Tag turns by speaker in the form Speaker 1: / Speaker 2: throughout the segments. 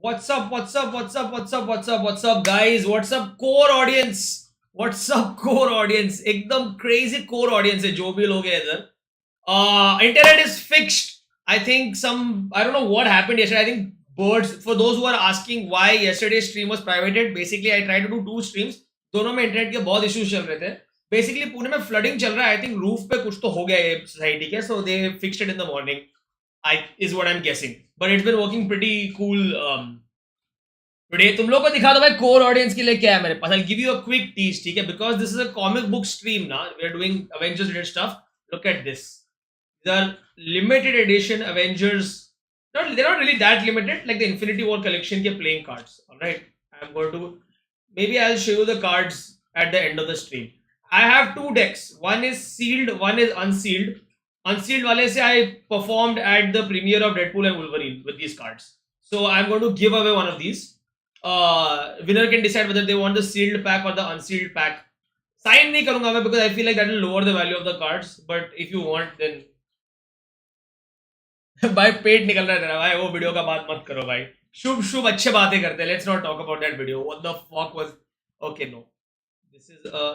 Speaker 1: What's up? What's up? What's up? What's up? What's up? What's up, guys? What's up, core audience? What's up, core audience? एकदम crazy core audience है जो भी लोग हैं इधर. Internet is fixed. I think I don't know what happened yesterday. I think birds. For those who are asking why yesterday's stream was privated, basically I tried to do 2 streams. दोनों में internet के बहुत issues चल रहे थे. Basically Pune में flooding चल रहा है. आई थिंक रूफ पे कुछ तो हो गया है सोसाइटी के, so they fixed it in the morning. Is what I'm guessing, but it's been working pretty cool today. तुम लोग को दिखा दो भाई कोर ऑडियंस के लिए क्या है मेरे पास. I'll give you a quick tease, ठीक है? Because this is a comic book stream now. We are doing Avengers related stuff. Look at this. These are limited edition Avengers. They're not really that limited, like the Infinity War collection के playing cards. All right, I'm going to maybe I'll show you the cards at the end of the stream. I have 2 decks. One is sealed, one is unsealed. Unsealed wale se I performed at the premiere of Deadpool and Wolverine with these cards. So I'm going to give away one of these. Winner can decide whether they want the sealed pack or the unsealed pack. Sign nahi karunga main because I feel like that will lower the value of the cards. But if you want, then भाई पेट निकल रहा है तेरा भाई. वो video का बात मत करो भाई. शुभ शुभ अच्छे बातें करते हैं. Let's not talk about that video. What the fuck was? Okay, no. This is a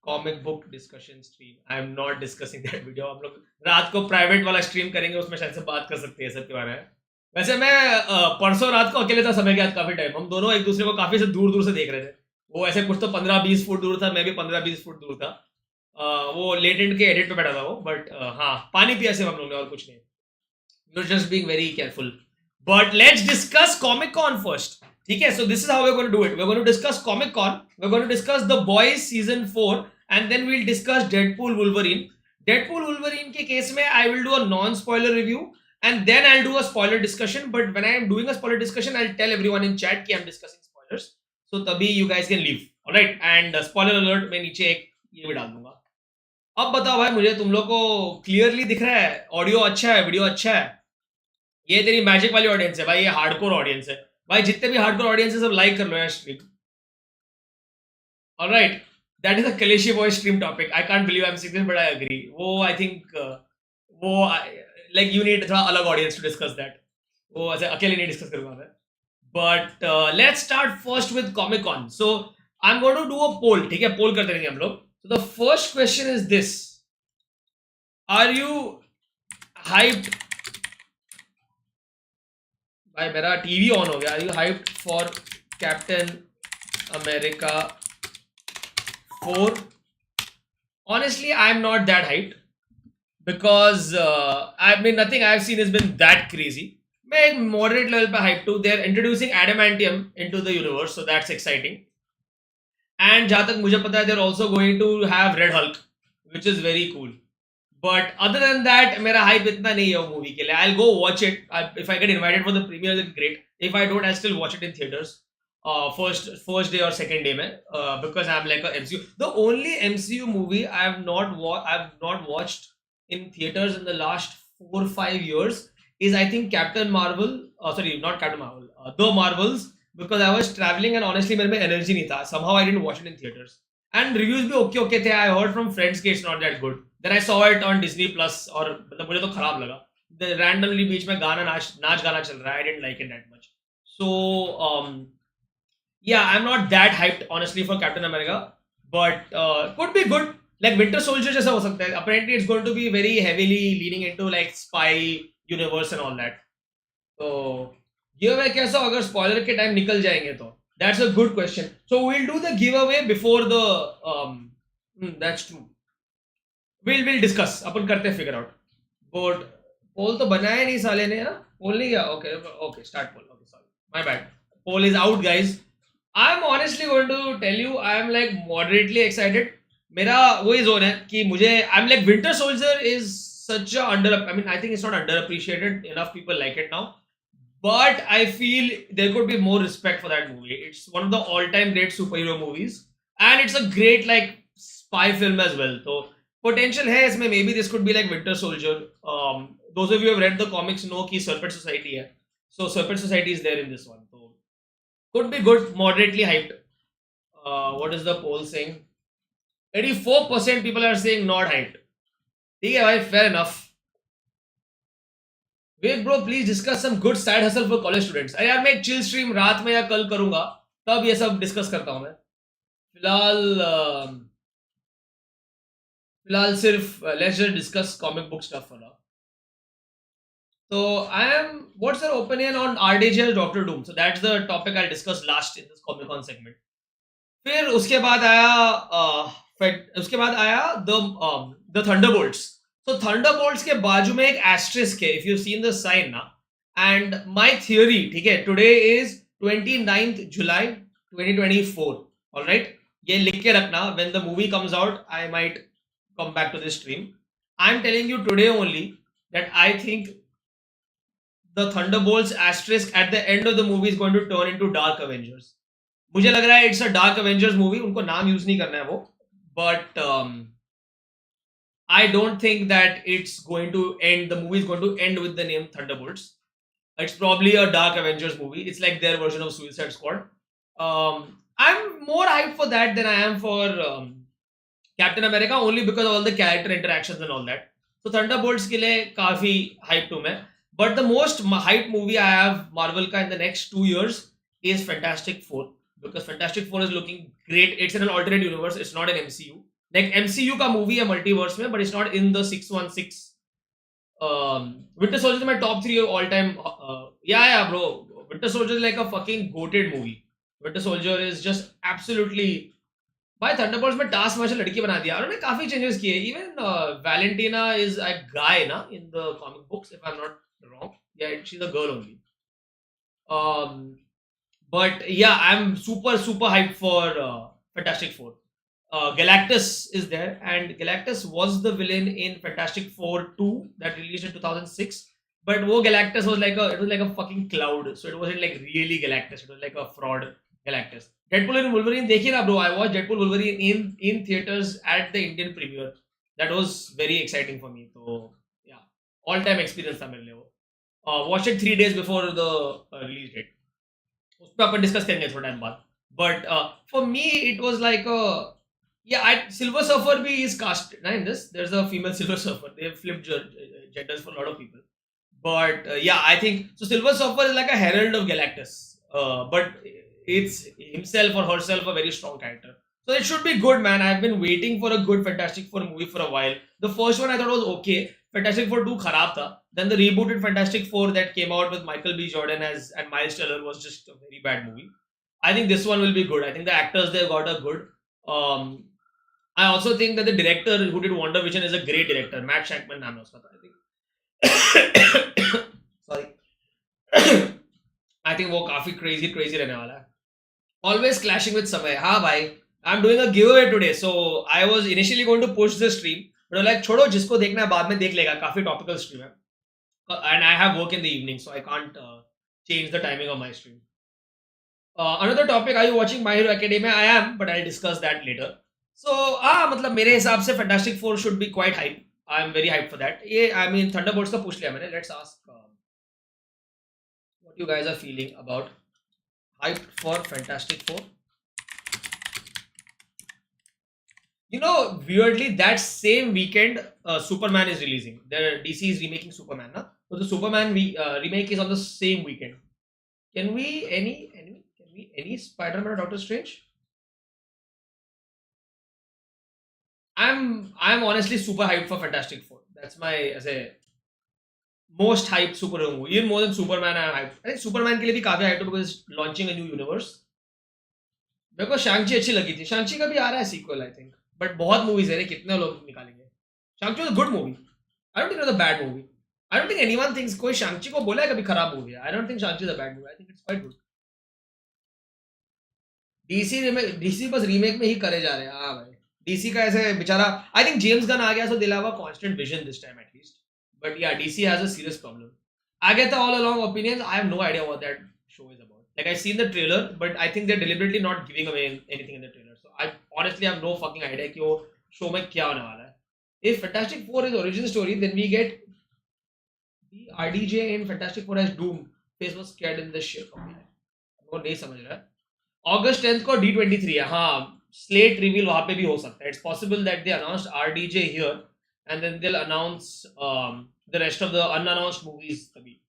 Speaker 1: comic book discussion stream. I am not discussing that video. हम लोग रात को प्राइवेट वाला स्ट्रीम करेंगे, उसमें शायद से बात कर सकते हैं सब के बारे में. वैसे मैं परसों रात को अकेले था समय के बाद काफी टाइम. हम दोनों एक दूसरे को काफी से दूर दूर से देख रहे थे. वो ऐसे कुछ तो 15-20 फुट दूर था, मैं भी 15-20 फुट दूर था. वो लेटेंट के एडिट पे बैठा था वो. बट हाँ, पानी पिया से हम लोग ने और कुछ नहीं. You are just being very careful. But let's discuss Comic Con first. ठीक है? So this is how we are going to do it. We are going to discuss Comic Con, we are going to discuss the Boys season 4, and then we'll discuss Deadpool Wolverine. Deadpool Wolverine के case में I will do a non-spoiler review and then I'll do a spoiler discussion. But when I am doing a spoiler discussion, I'll tell everyone in chat कि I'm discussing spoilers. So तभी you guys can leave. Alright? And spoiler alert मैं नीचे एक ये भी डाल दूंगा. अब बताओ भाई, मुझे तुम लोग को क्लियरली दिख रहा है? ऑडियो अच्छा है, वीडियो अच्छा है? ये तेरी मैजिक वाली ऑडियंस है भाई, ये हार्डकोर ऑडियंस है भाई. जितने भी हार्डकोर ऑडियंस है सब लाइक कर लो यार stream. Alright. That is a Kaleshi boy stream topic. I can't believe I'm saying this, but I agree. वो I think like you need थोड़ा अलग audience to discuss that. वो ऐसे अकेले नहीं डिस्कस करूंगा मैं. But let's start first with Comic Con. So I'm going to do a poll. ठीक है, poll करते रहेंगे हम लोग. So the first question is this: Are you hyped? भाई मेरा टीवी ऑन हो गया. Are you hyped for Captain America 4? Honestly, I'm not that hyped because I mean nothing I've seen has been that crazy. मैं एक moderate level पे hyped हूँ. They're introducing adamantium into the universe, so that's exciting. And जहाँ तक मुझे पता है, they're also going to have Red Hulk, which is very cool. But other than that, मेरा hype इतना नहीं है वो movie के लिए. I'll go watch it. If I get invited for the premiere, then great. If I don't, I'll still watch it in theaters. First day or second day में, because I'm like a MCU. The only MCU movie I've not watched in theaters in the last 4 5 years is I think Captain Marvel. Sorry, not Captain Marvel. The Marvels, because I was traveling and honestly मेरे में energy नहीं था. Somehow I didn't watch it in theaters. And reviews भी okay थे. I heard from friends कि it's not that good. Then I saw it on Disney Plus और मतलब मुझे तो खराब लगा. The randomly बीच में गाना नाच गाना चल रहा है. I didn't like it that much. So yeah, I'm not that hyped honestly for Captain America, but could be good. Like Winter Soldier जैसा हो सकता है. Apparently it's going to be very heavily leaning into like spy universe and all that. So giveaway कैसा अगर spoiler के time निकल जाएंगे तो that's a good question. So we'll do the giveaway before the that's true. We'll discuss. अपन करते हैं figure out. But poll तो बनाया नहीं साले ने, है ना? Poll नहीं किया. Okay, start poll. Okay, sorry, my bad. Poll is out, guys. I'm honestly going to tell you, I'm like moderately excited. मेरा वही जोन है कि मुझे I'm like Winter Soldier is such a I mean I think it's not underappreciated enough. People like it now, but I feel there could be more respect for that movie. It's one of the all-time great superhero movies, and it's a great like spy film as well. So potential है इसमें. Maybe this could be like Winter Soldier. Those of you who have read the comics know कि Serpent Society है. So Serpent Society is there in this one. So could be good. Moderately hyped. What is the poll saying? 84% people are saying not hyped. ठीक है भाई, fair enough. Wait bro, please discuss some good side hustle for college students. अरे यार मैं एक chill stream रात में या कल करूंगा, तब ये सब डिस्कस करता हूं मैं. फिलहाल सिर्फ let's just discuss comic book stuff for now. So what's your opinion on RDJ's Doctor Doom? So that's the topic I'll discuss last in this Comic Con segment. फिर उसके बाद आया the Thunderbolts. So Thunderbolts के बाजू में एक asterisk है. If you've seen the sign ना. And my theory, ठीक है, today is 29th July 2024. All right. ये लिख के रखना. When the movie comes out, I might come back to this stream. I'm telling you today only that I think the Thunderbolts asterisk at the end of the movie is going to turn into Dark Avengers. मुझे लग रहा है it's a Dark Avengers movie. उनको नाम use नहीं करना है वो. But I don't think that it's going to end. The movie is going to end with the name Thunderbolts. It's probably a Dark Avengers movie. It's like their version of Suicide Squad. I'm more hyped for that than I am for Captain America, only because of all the character interactions and all that. So Thunderbolts के लिए काफी hyped हूँ मैं. But the most hyped movie I have Marvel का in the next 2 years is Fantastic Four, because Fantastic Four is looking great. It's in an alternate universe. It's not an MCU. Like MCU का movie है multiverse में, but it's not in the 616. Winter Soldier is my top 3 all time. Yeah, bro. Winter Soldier is like a fucking goated movie. Winter Soldier is just absolutely. भाई Thunderbolts में task martial लड़की बना दिया. उन्होंने काफी changes किए. Even Valentina is a guy ना in the comic books, if I'm not wrong. Yeah, she's a girl only. But yeah, I'm super hyped for Fantastic Four. Galactus is there, and Galactus was the villain in Fantastic Four 2 that released in 2006. But wo Galactus was like a fucking cloud, so it wasn't like really Galactus. It was like a fraud Galactus. Deadpool and Wolverine देखिए ना bro. I watched Deadpool Wolverine in theaters at the Indian premiere. That was very exciting for me. So yeah, all time experience था मेरे लिए वो. Watched it 3 days before the release date. उस पर अपन discuss करेंगे थोड़ा टाइम बाद. But for me it was like a Silver Surfer bhi is cast in this. There's a female Silver Surfer. They have flipped genders for a lot of people. But yeah, I think so. Silver Surfer is like a herald of Galactus, but it's himself or herself a very strong character. So it should be good, man. I've been waiting for a good Fantastic Four movie for a while. The first one I thought was okay. Fantastic Four 2 kharab tha. Then the rebooted Fantastic Four that came out with Michael B. Jordan as and Miles Teller was just a very bad movie. I think this one will be good. I think the actors they got are good. Um, I also think that the director who did Wonder Vision is a great director. Matt Shankman नाम है उसका तो I think. Sorry. I think वो काफी crazy रहने वाला है. Always clashing with समय. हाँ भाई. I'm doing a giveaway today, so I was initially going to push the stream, but I'm like छोड़ो जिसको देखना है बाद में देख लेगा. काफी topical stream है. And I have work in the evening, so I can't change the timing of my stream. Another topic, are you watching My Hero Academia? I am, but I'll discuss that later. So, मतलब मेरे हिसाब से Fantastic Four should be quite hype. I'm very hyped for that. ये, I mean, Thunderbolts का पूछ लिया मैंने. Let's ask what you guys are feeling about hyped for Fantastic Four. You know, weirdly, that same weekend, Superman is releasing. The DC is remaking Superman, na? So the Superman remake is on the same weekend. Can we any Spider-Man or Doctor Strange? I'm honestly super hyped for Fantastic Four. That's my as a most hyped superhero movie. Even more than Superman, I'm hyped. I think Superman के लिए भी काफी hyped है because it's launching a new universe. मेरे को शांची अच्छी लगी थी. शांची का भी आ रहा है sequel, I think. But बहुत movies है रे कितने लोग निकालेंगे. शांची was a good movie. I don't think it was a bad movie. I don't think anyone thinks कोई शांची को बोला है कभी खराब movie है. I don't think शांची is a bad movie. I think it's quite good. DC bus remake में ही करे जा रहे हैं. हाँ भाई. डीसी का ऐसे बेचारा आई थिंक जेम्स गन आ गया so they'll have a constant vision this time at least but yeah DC has a serious problem Agatha all along opinions. I have no idea what that show is about. Like I've seen the trailer, but I think they're deliberately not giving away anything in the trailer. So I honestly have no fucking idea कि वो show में क्या होने वाला है. If Fantastic Four is origin story, then we get the RDJ in Fantastic Four as Doom. Face was scared in the shit. वो नहीं समझ रहा है. August 10th को D23 है. हाँ, slate reveal वहाँ पे भी हो सकता है. It's possible that they announced RDJ here and then they'll announce the rest of the unannounced movies तभी.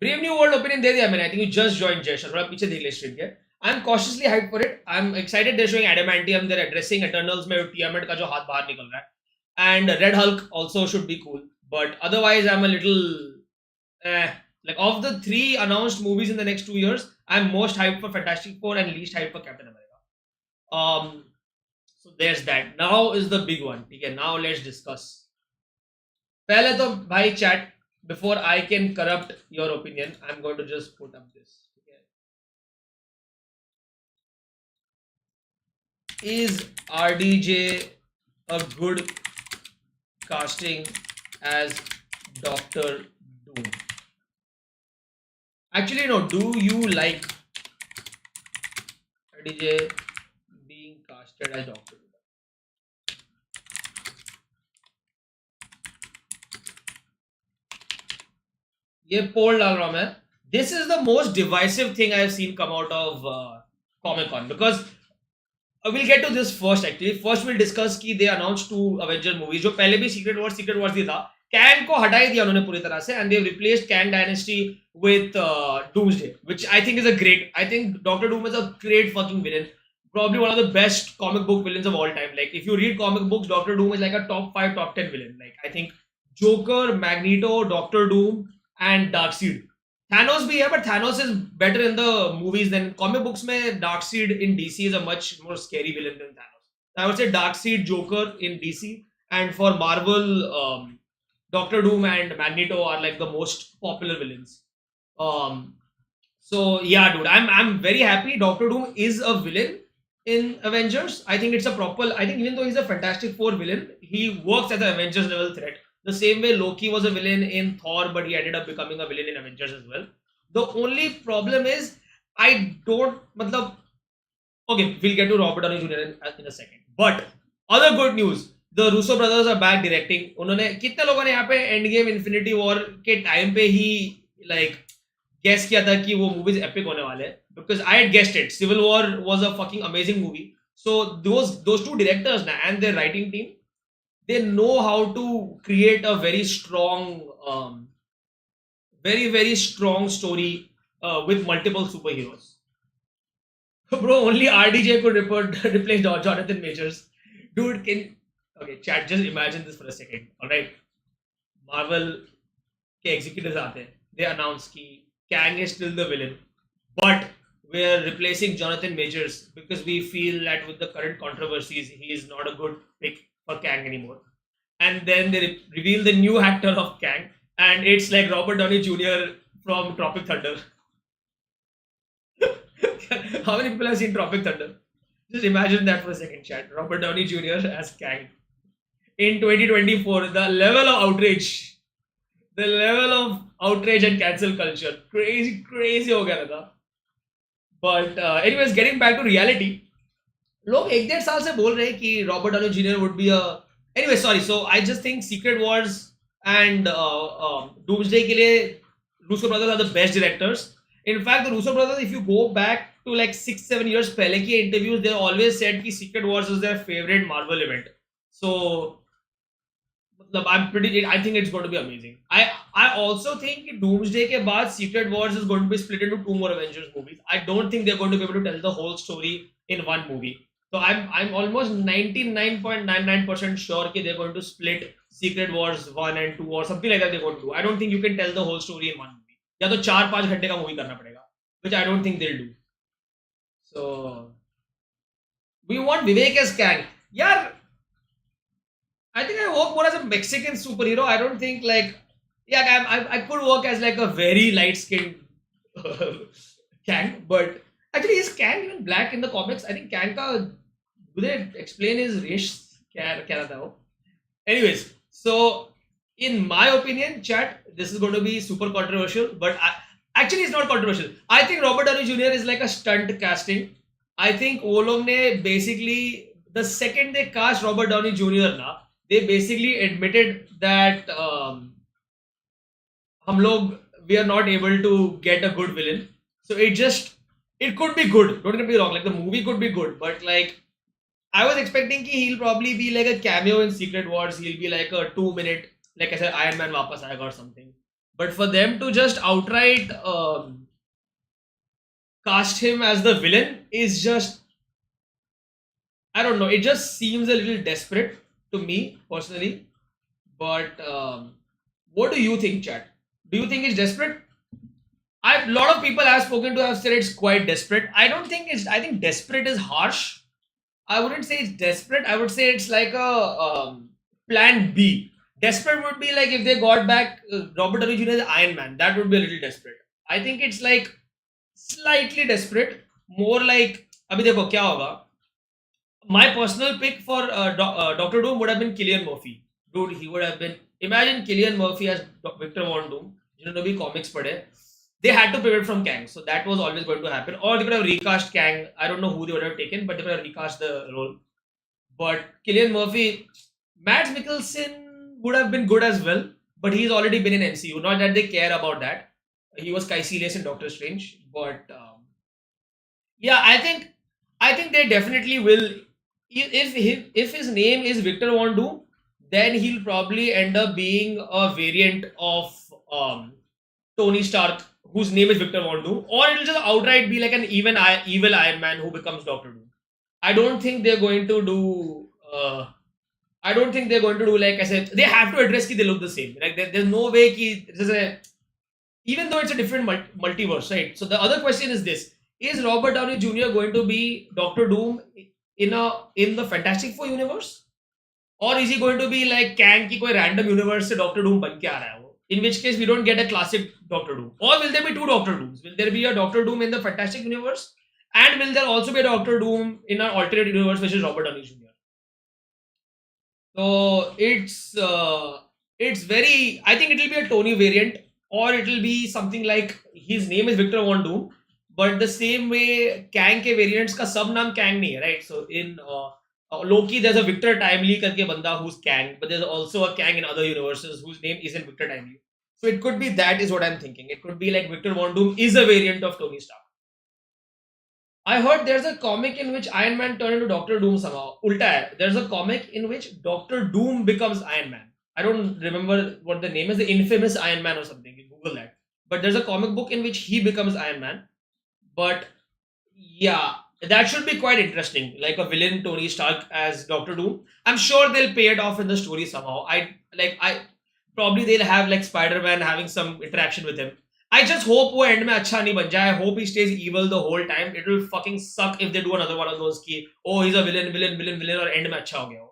Speaker 1: Brave New World opinion दे दिया मैंने. I think you just joined Jay. थोड़ा पीछे देख ले stream के. I'm cautiously hyped for it. I'm excited they're showing Adamantium. They're addressing Eternals में Tiamat का जो हाथ बाहर निकल रहा है. And Red Hulk also should be cool. But otherwise I'm a little like of the 3 announced movies in the next 2 years, I'm most hyped for Fantastic Four and least hyped for Captain America. So there's that. Now is the big one. Okay, now let's discuss. पहले तो भाई chat before I can corrupt your opinion, I'm going to just put up this. Okay. Is RDJ a good casting as Doctor Doom? Actually, no. Do you like RDJ being casted as Doctor Doom? ये पोल डाल रहा हूं मैं. This is the most divisive thing I have seen come out of Comic-Con because we'll get to this first actually. First we'll discuss कि they announced 2 Avenger movies जो पहले भी Secret Wars ही था. Kang को हटा ही दिया उन्होंने पूरी तरह से and they've replaced Kang Dynasty with Doomsday, which I think is a great. I think Doctor Doom is a great fucking villain. Probably one of the best comic book villains of all time. Like if you read comic books, Doctor Doom is like a top 5, top 10 villain. Like I think Joker, Magneto, Doctor Doom, and Darkseid. Thanos भी है, but Thanos is better in the movies than comic books में Darkseid in DC is a much more scary villain than Thanos. I would say Darkseid, Joker in DC, and for Marvel, Doctor Doom and Magneto are like the most popular villains. So yeah, dude, I'm very happy. Doctor Doom is a villain in Avengers. I think it's a proper. I think even though he's a Fantastic Four villain, he works as an Avengers level threat. The same way Loki was a villain in Thor, but he ended up becoming a villain in Avengers as well. The only problem is I don't. मतलब, okay, we'll get to Robert Downey Jr. in a second. But other good news. The Russo brothers are back directing. उन्होंने कितने लोगों ने यहाँ पे Endgame, Infinity War के time पे ही like guess किया था कि वो movies epic होने वाले हैं. Because I had guessed it. Civil War was a fucking amazing movie. So those 2 directors now and their writing team, they know how to create a very strong very strong story with multiple superheroes. Bro, only RDJ could replace Jonathan Majors. Dude, can okay, chat. Just imagine this for a second. All right, Marvel के executives आते हैं. They announce कि Kang is still the villain, but we're replacing Jonathan Majors because we feel that with the current controversies, he is not a good pick for Kang anymore. And then they reveal the new actor of Kang, and it's like Robert Downey Jr. from Tropic Thunder. How many people have seen Tropic Thunder? Just imagine that for a second, chat. Robert Downey Jr. as Kang. In 2024, the level of outrage and cancel culture, crazy हो गया था. But anyways, getting back to reality, लोग एक डेढ़ साल से बोल रहे हैं कि Robert Downey Junior would be a anyway sorry so I just think Secret Wars and Doomsday के लिए Russo Brothers are the best directors. In fact, the Russo brothers, if you go back to like 6-7 years पहले की interviews, they always said कि Secret Wars is their favorite Marvel event. So, I think it's going to be amazing. I also think कि Doomsday के बाद Secret Wars is going to be split into 2 more Avengers movies. I don't think they're going to be able to tell the whole story in one movie. So I'm almost 99.99% sure that they're going to split Secret Wars 1 and 2 or something like that they're going to do. I don't think you can tell the whole story in one movie. या तो 4-5 घंटे का movie करना पड़ेगा, which I don't think they'll do. So we want Vivek as Kang. Yeah, I think I work more as a Mexican superhero. I don't think like I could work as like a very light skinned Kang, but actually is Kang even black in the comics? I think Kang ka do they explain his race? क्या रहता है वो? Anyways, so in my opinion, chat, this is going to be super controversial, but actually it's not controversial. I think Robert Downey Jr. is like a stunt casting. I think वो लोग ने basically the second they cast Robert Downey Jr. ना, they basically admitted that हम लोग we are not able to get a good villain. So it could be good. Don't get me wrong. Like the movie could be good, but like I was expecting कि he'll probably be like a cameo in Secret Wars. He'll be like a 2-minute. Like I said, Iron Man वापस आएगा or something. But for them to just outright cast him as the villain is just, I don't know. It just seems a little desperate to me personally. But what do you think, chat? Do you think it's desperate? A lot of people I've spoken to have said it's quite desperate. I don't think it's. I think desperate is harsh. I wouldn't say it's desperate. I would say it's like a plan B. Desperate would be like if they got back Robert Downey Jr. as Iron Man. That would be a little desperate. I think it's like slightly desperate. More like अभी देखो क्या होगा. My personal pick for Doctor Doom would have been Cillian Murphy. Dude, he would have been. Imagine Cillian Murphy as Victor Von Doom. जिन्होंने भी comics पढ़े. They had to pivot from Kang, so that was always going to happen. Or they could have recast Kang. I don't know who they would have taken, but they could have recast the role. But Cillian Murphy, Mads Mikkelsen would have been good as well, but he's already been in MCU. Not that they care about that. He was Caecilius in Doctor Strange, but yeah, I think they definitely will. If his name is Victor Von Doom, then he'll probably end up being a variant of Tony Stark, whose name is Victor Von Doom, or it'll just outright be like an evil Iron Man who becomes Doctor Doom. I don't think they're going to do. I don't think they're going to do like I said. They have to address that they look the same. Like there's no way that even though it's a different multiverse, right? So the other question is this: is Robert Downey Jr. going to be Doctor Doom in the Fantastic Four universe, or is he going to be like Kang की कोई random universe से Doctor Doom बन के आ रहा है वो? In which case we don't get a classic Doctor Doom, or will there be 2 Doctor Dooms? Will there be a Doctor Doom in the Fantastic universe, and will there also be a Doctor Doom in an alternate universe which is Robert Downey Jr.? So it's very. I think it will be a Tony variant, or it will be something like his name is Victor Von Doom, but the same way Kang के variants का सब नाम Kang नहीं है, right? So in Loki, there's a Victor Timely करके बंदा who's Kang, but there's also a Kang in other universes whose name isn't Victor Timely. So it could be that is what I'm thinking. It could be like Victor Von Doom is a variant of Tony Stark. I heard there's a comic in which Iron Man turned into Doctor Doom somehow. Ulta hai. There's a comic in which Doctor Doom becomes Iron Man. I don't remember what the name is. The infamous Iron Man or something. You Google that. but there's a comic book in which he becomes Iron Man. But yeah, that should be quite interesting. Like a villain Tony Stark as Doctor Doom. I'm sure they'll pay it off in the story somehow. I probably they'll have like Spider-Man having some interaction with him. I just hope वो end में अच्छा नहीं बन जाए. I hope he stays evil the whole time. It will fucking suck if they do another one of those कि oh he's a villain और end में अच्छा हो गया हो.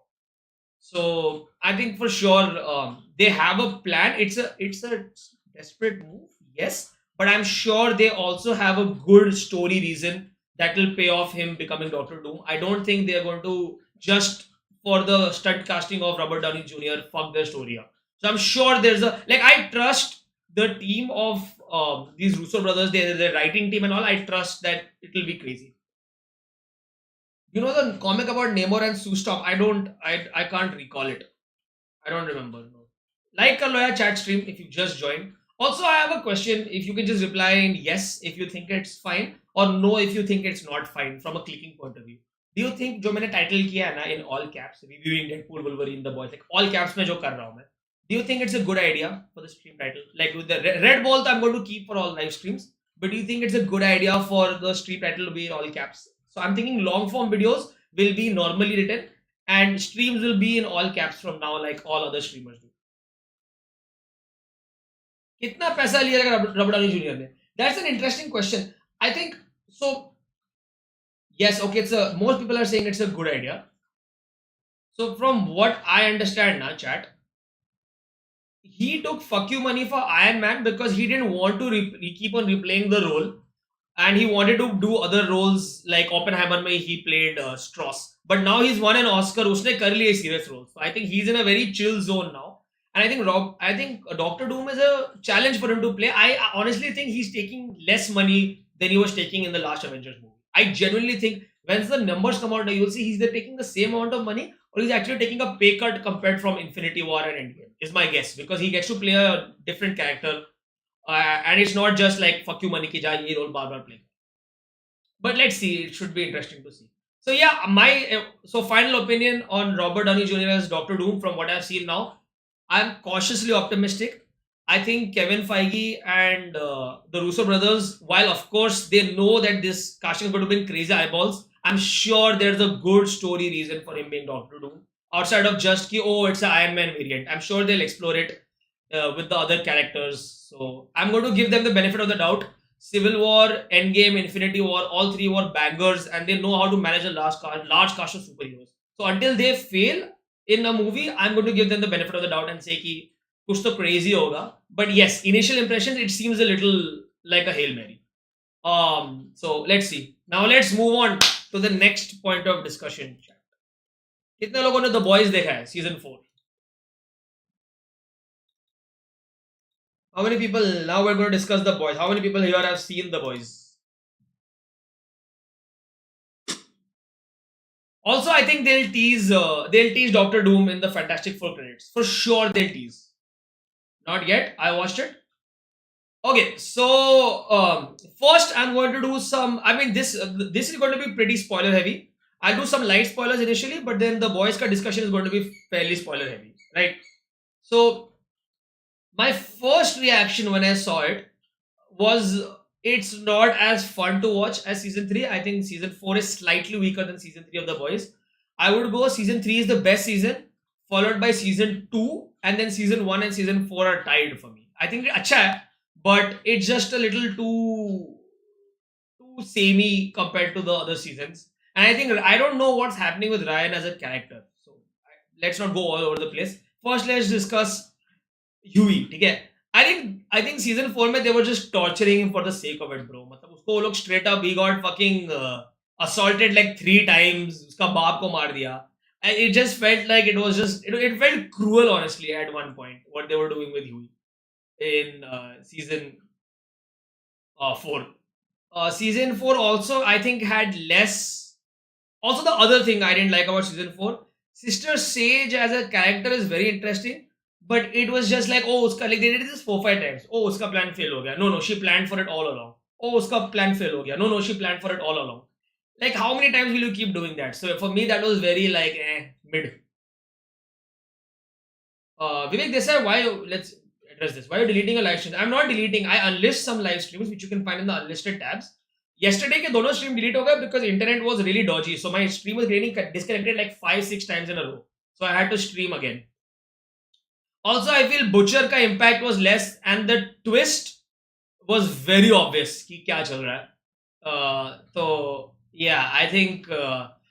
Speaker 1: So I think for sure they have a plan. It's a desperate move, yes, but I'm sure they also have a good story reason that will pay off him becoming Doctor Doom. I don't think they're going to just for the stunt casting of Robert Downey Jr. fuck their story up. So I'm sure there's a like I trust the team of these Russo brothers, their writing team and all. I trust that it will be crazy. You know the comic about Namor and Sue Storm? I can't recall it. I don't remember. No. Like a lawyer chat stream if you just joined. Also, I have a question. If you can just reply in yes if you think it's fine or no if you think it's not fine from a clicking point of view. Do you think जो मैंने title किया है ना in all caps reviewing Deadpool Wolverine the boys like all caps में जो कर रहा हूँ मैं. Do you think it's a good idea for the stream title? Like with the red ball I'm going to keep for all live streams. But do you think it's a good idea for the stream title to be in all caps? So I'm thinking long form videos will be normally written and streams will be in all caps from now like all other streamers do. कितना पैसा लिया Robert Downey junior ने? That's an interesting question. I think so. Yes, okay. Most people are saying it's a good idea. So from what I understand, now chat, he took fuck you money for Iron Man because he didn't want to keep on replaying the role, and he wanted to do other roles like Oppenheimer. Mein he played Strauss, but now he's won an Oscar. Usne kar liye serious roles. So I think he's in a very chill zone now. And I think Doctor Doom is a challenge for him to play. I honestly think he's taking less money than he was taking in the last Avengers movie. I genuinely think once the numbers come out, you'll see he's either taking the same amount of money or he's actually taking a pay cut compared from Infinity War and Endgame. Is my guess because he gets to play a different character, and it's not just like fuck you money ki ja ye role bar bar play. But let's see. It should be interesting to see. So yeah, my final opinion on Robert Downey Jr. as Doctor Doom from what I've seen now. I'm cautiously optimistic. I think Kevin Feige and the Russo brothers, while of course they know that this casting is going to bring crazy eyeballs, I'm sure there's a good story reason for him being Doctor Doom. Outside of just ki, oh, it's an Iron Man variant. I'm sure they'll explore it with the other characters. So I'm going to give them the benefit of the doubt. Civil War, Endgame, Infinity War, all three were bangers and they know how to manage a large cast of superheroes. So until they fail, in a movie, I'm going to give them the benefit of the doubt and say कि कुछ तो crazy होगा. But yes, initial impressions, it seems a little like a Hail Mary. So let's see. Now let's move on to the next point of discussion. कितने लोगों ने The Boys देखा है season 4? How many people? Now we're going to discuss The Boys. How many people here have seen The Boys? Also, I think they'll tease Doctor Doom in the Fantastic Four credits. For sure, they'll tease. Not yet. I watched it. Okay, so first I'm going to do some. I mean, this is going to be pretty spoiler heavy. I'll do some light spoilers initially, but then the boys' discussion is going to be fairly spoiler heavy, right? So my first reaction when I saw it was it's not as fun to watch as season 3. I think season 4 is slightly weaker than season 3 of The Boys. I would go season 3 is the best season, followed by season 2, and then season 1 and season 4 are tied for me. I think it's अच्छा है, but it's just a little too samey compared to the other seasons. And I think I don't know what's happening with Ryan as a character. So let's not go all over the place. First, let's discuss Huey. Okay? I think season 4 में they were just torturing him for the sake of it, bro. मतलब उसको वो लोग straight up he got fucking assaulted like 3 times. उसका बाप को मार दिया. And it just felt like it was just it felt cruel honestly at one point what they were doing with Huey in season 4. Season 4 also I think had less. Also, the other thing I didn't like about season 4, Sister Sage as a character is very interesting, but it was just like, oh, uska, like they did this 4-5 times. Oh, uska plan fail ho gaya. No, she planned for it all along. Oh, uska plan fail ho gaya. No, she planned for it all along. Like, how many times will you keep doing that? So for me, that was very like mid. Vivek Desai, why? Let's address this. Why are you deleting your live streams? I'm not deleting. I unlist some live streams which you can find in the unlisted tabs. Yesterday के दोनों stream delete हो गए because internet was really dodgy. So my stream was getting disconnected like 5-6 times in a row. So I had to stream again. Also, I feel Butcher का impact was less and the twist was very obvious कि क्या चल रहा है. So yeah, I think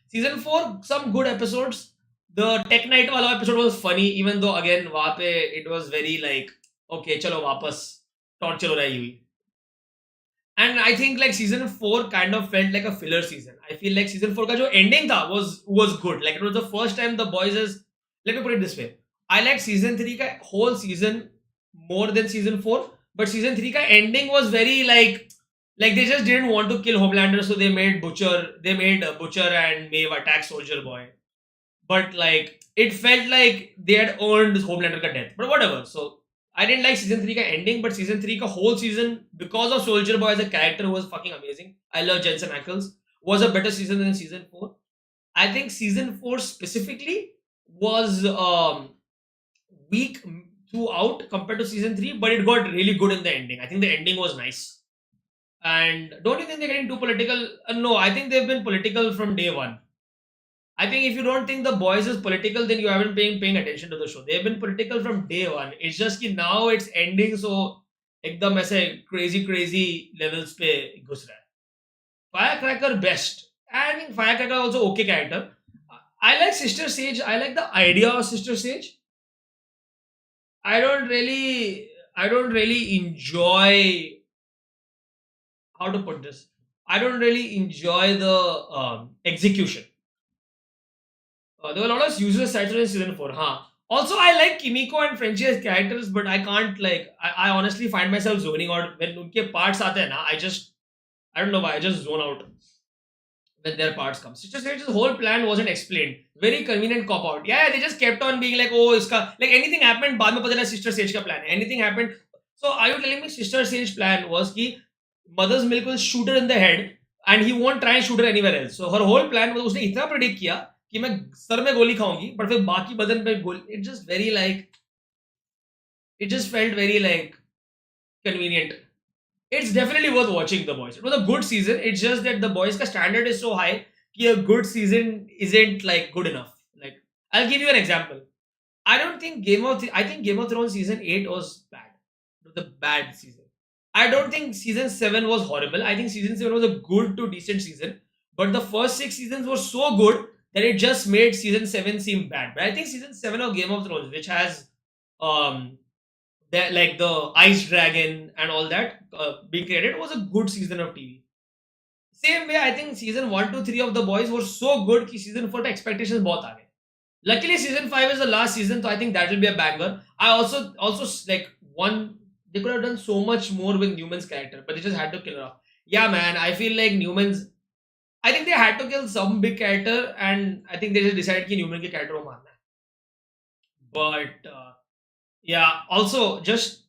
Speaker 1: season 4 some good episodes. The Tech Night वाला episode was funny, even though again वहाँ पे it was very like okay चलो वापस torture हो रही हुई. And I think like season 4 kind of felt like a filler season. I feel like season 4 का जो ending था was good. Like it was the first time the boys is, let me put it this way. I like season 3 ka whole season more than season 4, but season 3 ka ending was very like they just didn't want to kill Homelander, so they made Butcher and Maeve attack Soldier Boy. But like it felt like they had earned Homelander ka death. But whatever. So I didn't like season 3 ka ending, but season 3 ka whole season, because of Soldier Boy as a character who was fucking amazing. I love Jensen Ackles. Was a better season than season 4. I think season 4 specifically was weak throughout compared to season 3, but it got really good in the ending. I think the ending was nice. And don't you think they're getting too political? No, I think they've been political from day one. I think if you don't think the boys is political, then you haven't been paying attention to the show. They've been political from day one. It's just that now it's ending, so एकदम ऐसे crazy levels पे घुस रहा है. Firecracker best. I think Firecracker also okay character. I like Sister Sage. I like the idea of Sister Sage. I don't really enjoy, how to put this. I don't really enjoy the execution. There were a lot of useless sides in season 4. Huh? Also, I like Kimiko and Frenchie as characters, but I can't like. I honestly find myself zoning out when उनके parts आते हैं ना. I don't know why, I just zone out when their parts come. Sister Sage's whole plan wasn't explained. Very convenient cop out. Yeah, they just kept on being like, oh, iska like anything happened. बाद में पता चला Sister Sage का plan है. Anything happened. So are you telling me Sister Sage's plan was कि Mother's Milk will shoot her in the head and he won't try and shoot her anywhere else. So her whole plan was, उसने इतना predict किया कि मैं sir में गोली खाऊंगी, but फिर बाकी बदन पे गोली. It just felt very like convenient. It's definitely worth watching The Boys. It was a good season. It's just that The Boys ka standard is so high कि a good season isn't like good enough. Like I'll give you an example. I think Game of Thrones season 8 was bad. It was a bad season. I don't think season 7 was horrible. I think season 7 was a good to decent season. But the first 6 seasons were so good that it just made season 7 seem bad. But I think season 7 of Game of Thrones, which has that like the Ice Dragon and all that being created, was a good season of TV. Same way, I think season 1 to 3 of The Boys were so good that season 4 expectations बहुत आ गए. Luckily, season 5 is the last season, so I think that will be a banger. I also like they could have done so much more with Newman's character, but they just had to kill her off. Yeah, man, I feel like I think they had to kill some big character, and I think they just decided कि Newman के character को मारना है. But yeah, also just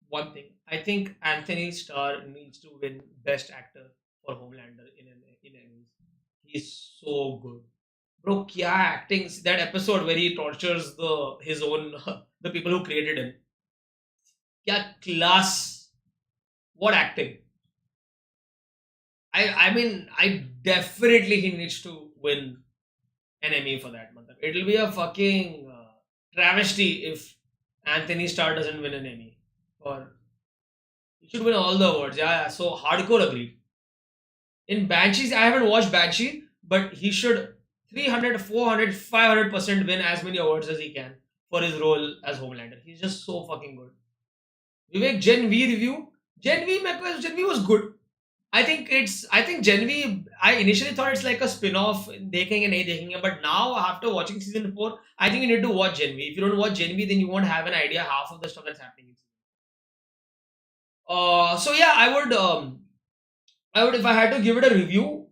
Speaker 1: one thing. I think Anthony Starr needs to win Best Actor for Homelander in Emmys. He's so good. Bro, kya acting, that episode where he tortures his own the people who created him. Kya class. What acting. I mean, I definitely he needs to win an Emmy for that. It'll be a fucking travesty if Anthony Starr doesn't win an Emmy. Or he should win all the awards. Yeah, so hardcore agreed. In Banshee, I haven't watched Banshee, but he should 300, 400, 500% win as many awards as he can for his role as Homelander. He's just so fucking good. Vivek, Gen V review. Gen V was good. I think Gen V, I initially thought it's like a spin-off, dekhenge nahi dekhenge, but now after watching season 4, I think you need to watch Gen V. If you don't watch Gen V, then you won't have an idea half of the stuff that's happening. So yeah, I would, if I had to give it a review,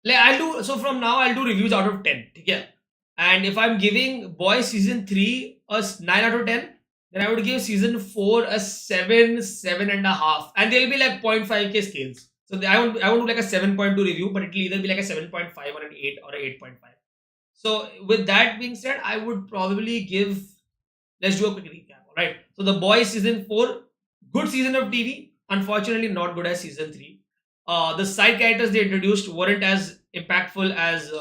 Speaker 1: like from now I'll do reviews out of 10. Okay? And if I'm giving Boys season 3 a 9 out of 10, then I would give season 4 a 7.5. And they'll be like 0.5k scales. So I won't do like a 7.2 review, but it'll either be like a 7.5 or an 8 or a 8.5. So with that being said, I would probably give, let's do a quick recap. right? So The Boys season 4, good season of TV, unfortunately not good as season 3. The side characters they introduced weren't as impactful as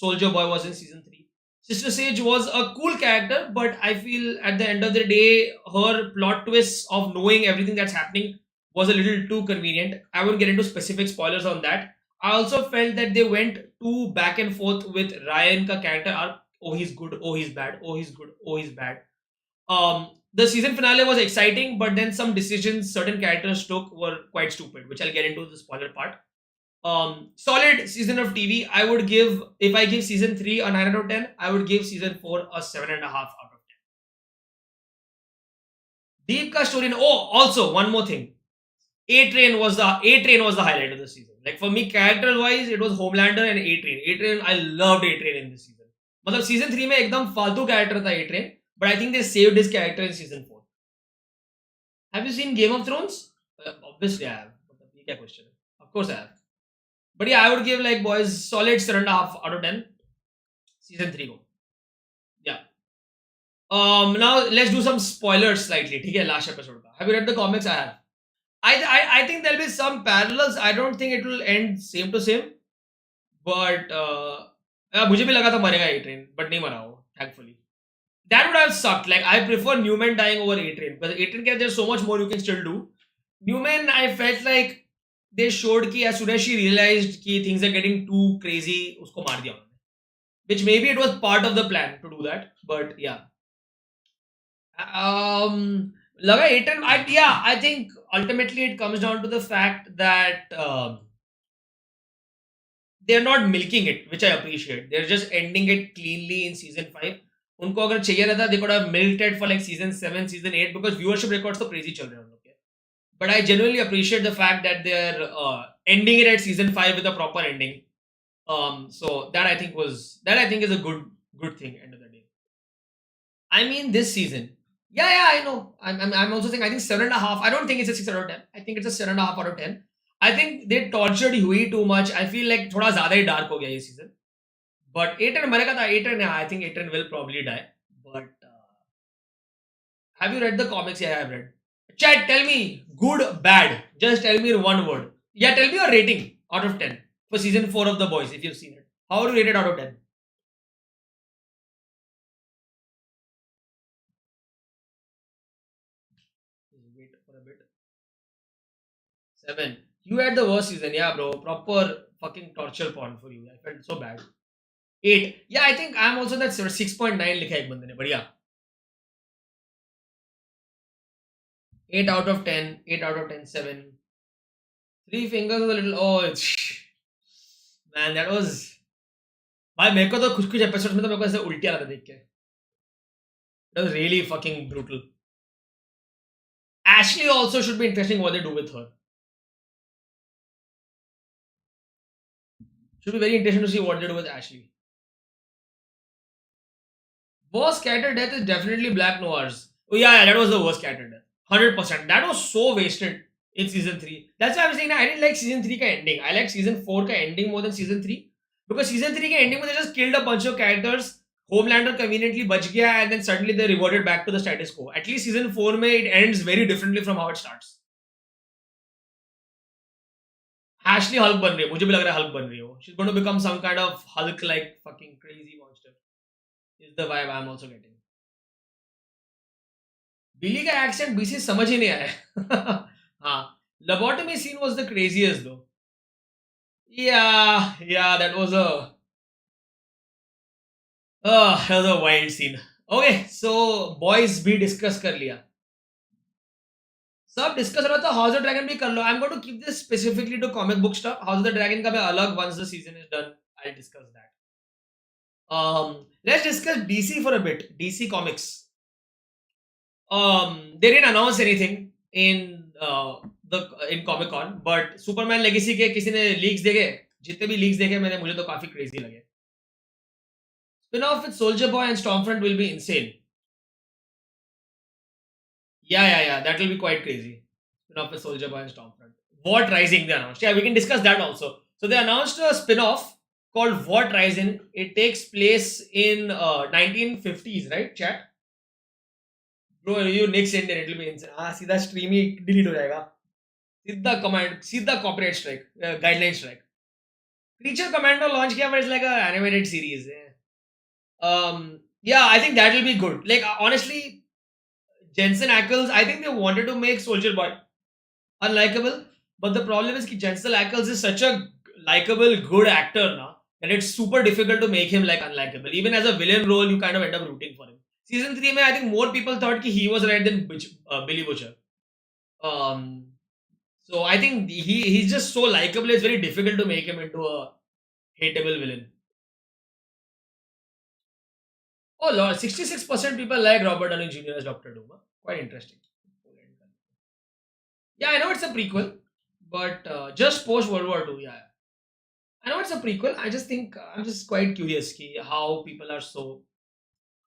Speaker 1: Soldier Boy was in season 3. Sister Sage was a cool character, but I feel at the end of the day, her plot twists of knowing everything that's happening was a little too convenient. I won't get into specific spoilers on that. I also felt that they went too back and forth with Ryan ka character arc. Oh, he's good. Oh, he's bad. Oh, he's good. Oh, he's bad. The season finale was exciting, but then some decisions certain characters took were quite stupid, which I'll get into the spoiler part. Solid season of TV. I would give, if I give season 3 a 9 out of 10, I would give season 4 a 7.5 out of 10. Deep ka story. Oh, also one more thing. A Train was the highlight of the season. Like for me, character wise, it was Homelander and A Train. A Train, I loved A Train in this season. मतलब season 3 में एकदम फालतू character था A Train, but I think they saved his character in season 4. Have you seen Game of Thrones? Obviously I have. ये क्या question है? Of course I have. But yeah, I would give like boys solid 7.5 out of 10. Season 3 go. Yeah. Now let's do some spoilers slightly. ठीक है, last episode का. Have you read the comics? I have. I think there'll be some parallels. I don't think it will end same to same. But मुझे भी लगा था मरेगा A Train, but नहीं मरा वो, thankfully. That would have sucked. Like I prefer Newman dying over A Train because A Train there's so much more you can still do. Newman, I felt like they showed कि as soon as she realized कि things are getting too crazy, उसको मार दिया उन्होंने. Which maybe it was part of the plan to do that, but yeah. लगा A Train. I think ultimately it comes down to the fact that they're not milking it, which I appreciate. They're just ending it cleanly in season 5. उनको अगर चाहिए रहता, they could have milked it for like season 7, season 8 because viewership records तो crazy चल रहे हैं उन लोग के. But I genuinely appreciate the fact that they're ending it at season 5 with a proper ending. So that I think is a good thing end of the day. I mean this season. Yeah, I know. I'm also saying I think 7.5. I don't think it's a 6 out of 10. I think it's a 7.5 out of 10. I think they tortured Huey too much. I feel like थोड़ा ज़्यादा ही dark हो गया ये season. But A Train मरेगा था. A Train, I think A Train will probably die. But have you read the comics? Yeah, I've read. Chat, tell me good, bad. Just tell me one word. Yeah, tell me your rating out of 10 for season 4 of The Boys if you've seen it. How would you rate it out of 10? Wait for a bit. 7. You had the worst season, yeah, bro. Proper fucking torture porn for you. I felt so bad. 8. Yeah, I think I'm also that 6.9 लिखा है एक बंदे ने, बढ़िया. 8 out of 10, 8 out of 10, 7. 3 fingers was a little. Oh, man, that was. भाई मेरे को तो कुछ एपिसोड्स में तो मेरे को ऐसे उल्टी आ रहा था देख के. That was really fucking brutal. Ashley also should be interesting what they do with her. Should be very interesting to see what they do with Ashley. Worst character death is definitely Black Noir's. Oh yeah, that was the worst character death. 100%. That was so wasted in season 3. That's why I'm saying I didn't like season 3 ka ending. I like season 4 ka ending more than season 3. Because season 3 ka ending में they just killed a bunch of characters. Homelander conveniently बच गया and then suddenly they reverted back to the status quo. At least season 4 में it ends very differently from how it starts. Ashley Hulk बन रही है. मुझे भी लग रहा है Hulk बन रही हो. She's going to become some kind of Hulk-like fucking crazy monster. Is the vibe I'm also getting. बिली का एक्सेंट बीसी समझ ही नहीं आया. हाँ, lobotomy scene was the craziest though. Yeah, that was a wild scene. Okay, so boys भी discuss कर लिया. सब discuss रहा था. हाउस ऑफ ड्रैगन भी कर लो. I am going to keep this specifically to comic book stuff. House of the Dragon का मैं अलग once the season is done I discuss that. Let's discuss DC for a bit. DC Comics. They didn't announce anything in in Comic Con, but Superman Legacy के किसी ने leaks देखे? जितने भी leaks देखे मुझे तो काफी crazy लगे. Spin-off with Soldier Boy and Stormfront will be insane. Yeah, that will be quite crazy. Spin-off with Soldier Boy and Stormfront. What Rising they announced. Yeah, we can discuss that also. So they announced a spin-off called What Rising. It takes place in 1950s, right, chat? Bro, you next Indian, it will be insane. हाँ सीधा stream ही delete हो जाएगा. सीधा command, सीधा copyright strike, guideline strike. Creature Commando launch किया, but it's like a animated series. Yeah, I think that will be good. Like honestly, Jensen Ackles, I think they wanted to make Soldier Boy unlikable, but the problem is that Jensen Ackles is such a likable, good actor now that it's super difficult to make him like unlikable. Even as a villain role, you kind of end up rooting for him. Season 3, mein, I think more people thought that he was right than Billy Butcher. Um, so I think he's just so likable. It's very difficult to make him into a hateable villain. Oh Lord, 66% people like Robert Downey Jr. as Doctor Doom. Huh? Quite interesting. Yeah, I know it's a prequel, but just post World War II. Yeah, I know it's a prequel. I just think I'm just quite curious how people are so.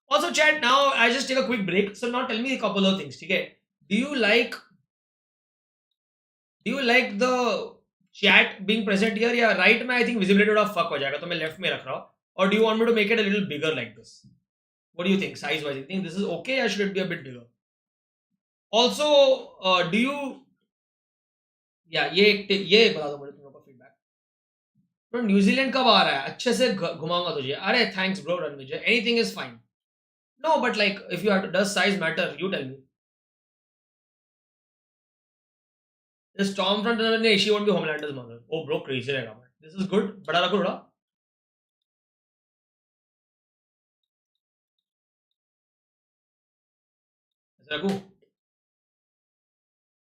Speaker 1: Also, chat now. I just take a quick break. So now tell me a couple of things. Okay, do you like the chat being present here? Yeah, right. में I think visibility थोड़ा fuck हो जाएगा तो मैं left में रख रहा हूँ. Or do you want me to make it a little bigger like this? What do you think size wise? You think this is okay or should it be a bit bigger? Also, do you ये बता दो मुझे तुम लोग का feedback. Bro New Zealand कब आ रहा है? अच्छे से घुमाऊंगा तुझे. अरे thanks bro Ranvijay. Anything is fine. No but like if you does size matter you tell me. This Stormfront ने she won't be Homelander's mother. Oh bro crazy रहेगा. This is good. बड़ा रखो थोड़ा. ऐसा रखो.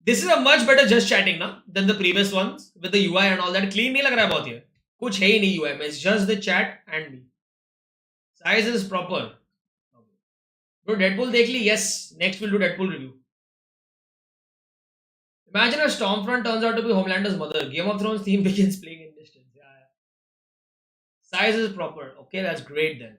Speaker 1: This is a much better just chatting ना than the previous ones with the UI and all that. Clean नहीं लग रहा है बहुत ये. कुछ है ही नहीं UI में. It's just the chat and me. Size is proper. Bro, Deadpool देख ली? Yes. Next we'll do Deadpool review. Imagine if Stormfront turns out to be Homelander's mother. Game of Thrones theme begins playing in distance. Yeah. Size is proper. Okay, that's great then.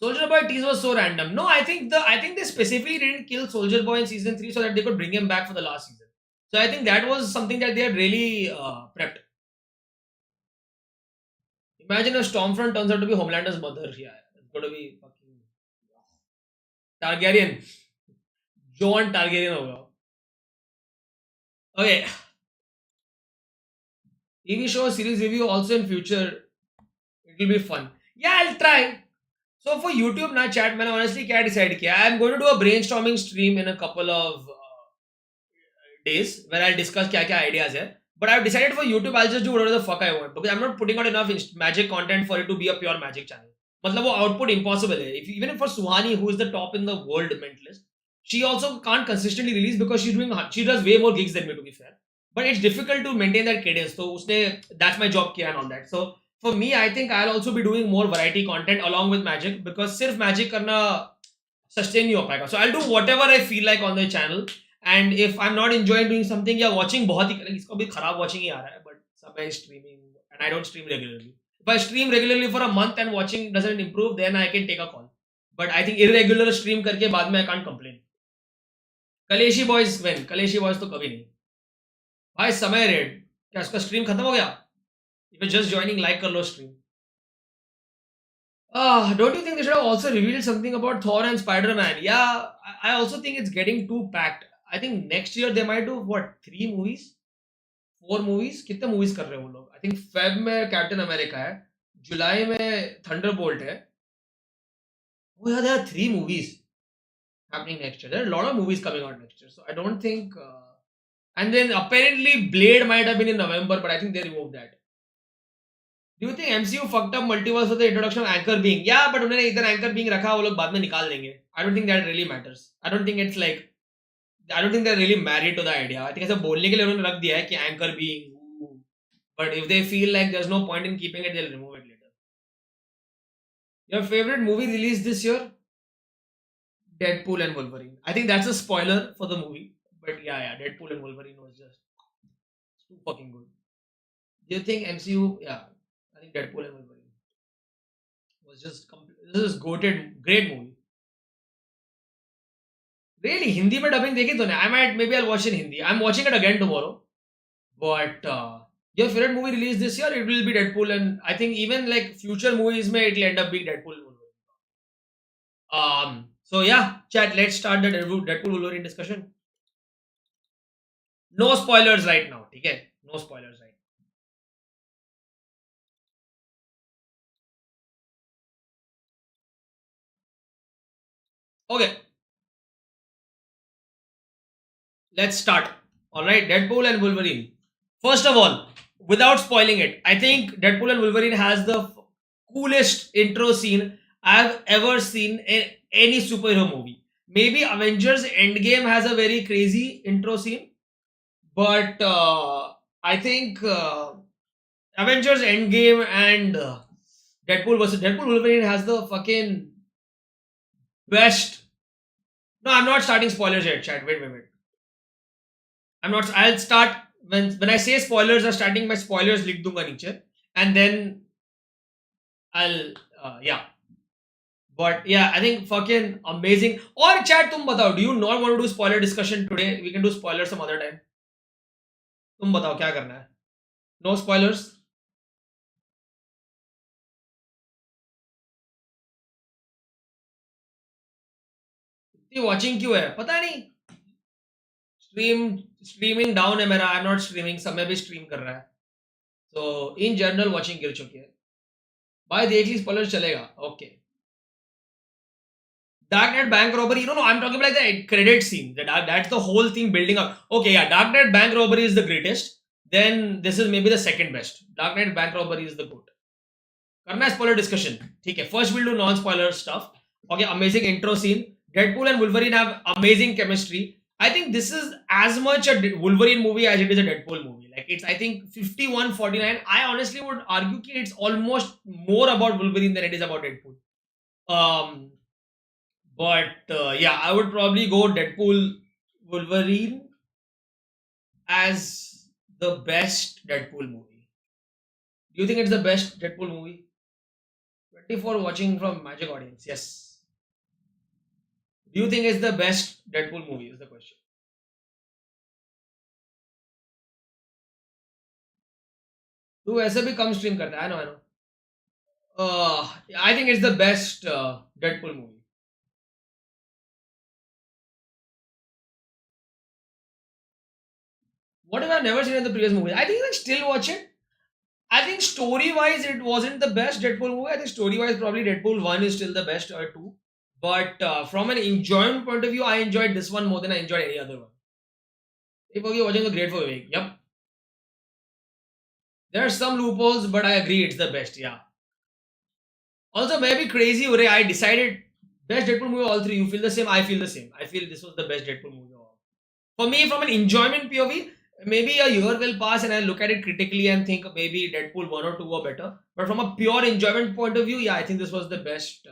Speaker 1: Soldier Boy tease was so random. No, I think they specifically didn't kill Soldier Boy in season 3 so that they could bring him back for the last season. So I think that was something that they had really prepped. Imagine if Stormfront turns out to be Homelander's mother. Yeah, it's going to be fucking Targaryen. John Targaryen होगा. Okay. TV show series review also in future. It will be fun. Yeah, I'll try. So for YouTube ना chat मैंने honestly क्या decide किया. I'm going to do a brainstorming stream in a couple of days where I'll discuss क्या क्या ideas है. But I've decided for YouTube I'll just do whatever the fuck I want because I'm not putting out enough magic content for it to be a pure magic channel. मतलब वो output impossible है. Even for Suhani who is the top in the world mentalist, she also can't consistently release because she does way more gigs than me to be fair. But it's difficult to maintain that cadence. So उसने that's my job किया and all that. So for me, I think I'll also be doing more variety content along with magic because सिर्फ magic करना sustain नहीं हो पाएगा. So I'll do whatever I feel like on the channel. And if I'm not enjoying doing something या watching बहुत ही इसको भी खराब watching ही आ रहा है. But समय streaming and I don't stream regularly. If I stream regularly for a month and watching doesn't improve, then I can take a call. But I think irregular stream करके बाद में I can't complain. कलेशी boys when? कलेशी boys तो कभी नहीं. भाई समय रेड क्या उसका स्ट्रीम खत्म हो गया? If you're just joining, like कर लो stream. Don't you think they should have also revealed something about Thor and Spider-Man? Yeah, I also think it's getting too packed. I think next year they might do what 3 movies, 4 movies. कितने movies कर रहे हैं वो लोग? I think Feb में Captain America है, July में Thunderbolt है. Oh yeah, there are 3 movies happening next year. There are a lot of movies coming out next year, so I don't think. And then apparently Blade might have been in November, but I think they removed that. Do you think MCU fucked up multiverse with the introduction of Anchor Being? Yeah, but उन्होंने इधर Anchor Being रखा वो लोग बाद में निकाल देंगे. I don't think that really matters. I don't think it's like I don't think they're really married to the idea. I think ऐसा बोलने के लिए उन्होंने रख दिया है कि Anchor Being. But if they feel like there's no point in keeping it, they'll remove it later. Your favorite movie released this year? Deadpool and Wolverine. I think that's a spoiler for the movie. But yeah, Deadpool and Wolverine was just too fucking good. Do you think MCU? Yeah. I think Deadpool and Wolverine was just this is goated, great movie. Really, Hindi में dubbing देखी तूने? Maybe I'll watch in Hindi. I'm watching it again tomorrow. But your favorite movie released this year? It will be Deadpool, and I think even like future movies may it'll end up being Deadpool and Wolverine. So yeah, chat. Let's start the Deadpool Wolverine discussion. No spoilers right now. Okay, no spoilers right. Okay, let's start. All right, Deadpool and Wolverine. First of all, without spoiling it, I think Deadpool and Wolverine has the coolest intro scene I've ever seen in any superhero movie. Maybe Avengers Endgame has a very crazy intro scene, but I think Avengers Endgame and Deadpool versus Deadpool Wolverine has the fucking best. No, I'm not starting spoilers yet, chat. Wait. I'm not. I'll start when I say spoilers. I'm starting my spoilers. लिख दूंगा नीचे, and then I'll yeah. But yeah, I think fucking amazing. Or chat, तुम बताओ. Do you not want to do spoiler discussion today? We can do spoilers some other time. तुम बताओ क्या करना है. No spoilers. ये watching क्यों है? पता नहीं. स्ट्रीमिंग डाउन है मेरा. I am not streaming. समय भी स्ट्रीम कर रहा है. तो इन जनरल वॉचिंग गिर चुकी है. भाई देख ली स्पॉइलर चलेगा. Okay. Dark Knight Bank Robbery. No, I'm talking about like the credit scene. That's the whole thing building up. Okay, yeah, Dark Knight Bank Robbery is the greatest. Then this is maybe the second best. Dark Knight Bank Robbery is the good. करना है spoiler discussion. ठीक है. First we'll do non-spoiler stuff. Okay, amazing intro scene. Deadpool and Wolverine have amazing chemistry. I think this is as much a Wolverine movie as it is a Deadpool movie. Like it's I think 51-49. I honestly would argue that it's almost more about Wolverine than it is about Deadpool. Um, but yeah, I would probably go Deadpool Wolverine as the best Deadpool movie. Do you think it's the best Deadpool movie? 24 watching from Magic Audience. Yes. Do you think it's the best Deadpool movie? Is the question. तू ऐसे भी कम stream करता है. I know, I know. I think it's the best Deadpool movie. What if I've never seen in the previous movie? I think I still watch it. I think story wise, it wasn't the best Deadpool movie. I think story wise, probably Deadpool 1 is still the best or 2. But from an enjoyment point of view, I enjoyed this one more than I enjoyed any other one. If you're watching the Great for Vivek, yep. There are some loopholes, but I agree it's the best, yeah. Also, maybe crazy, Ure, I decided best Deadpool movie all three. You feel the same, I feel the same. I feel this was the best Deadpool movie of all. For me, from an enjoyment POV, maybe a year will pass and I'll look at it critically and think maybe Deadpool 1 or 2 are better. But from a pure enjoyment point of view, yeah, I think this was the best.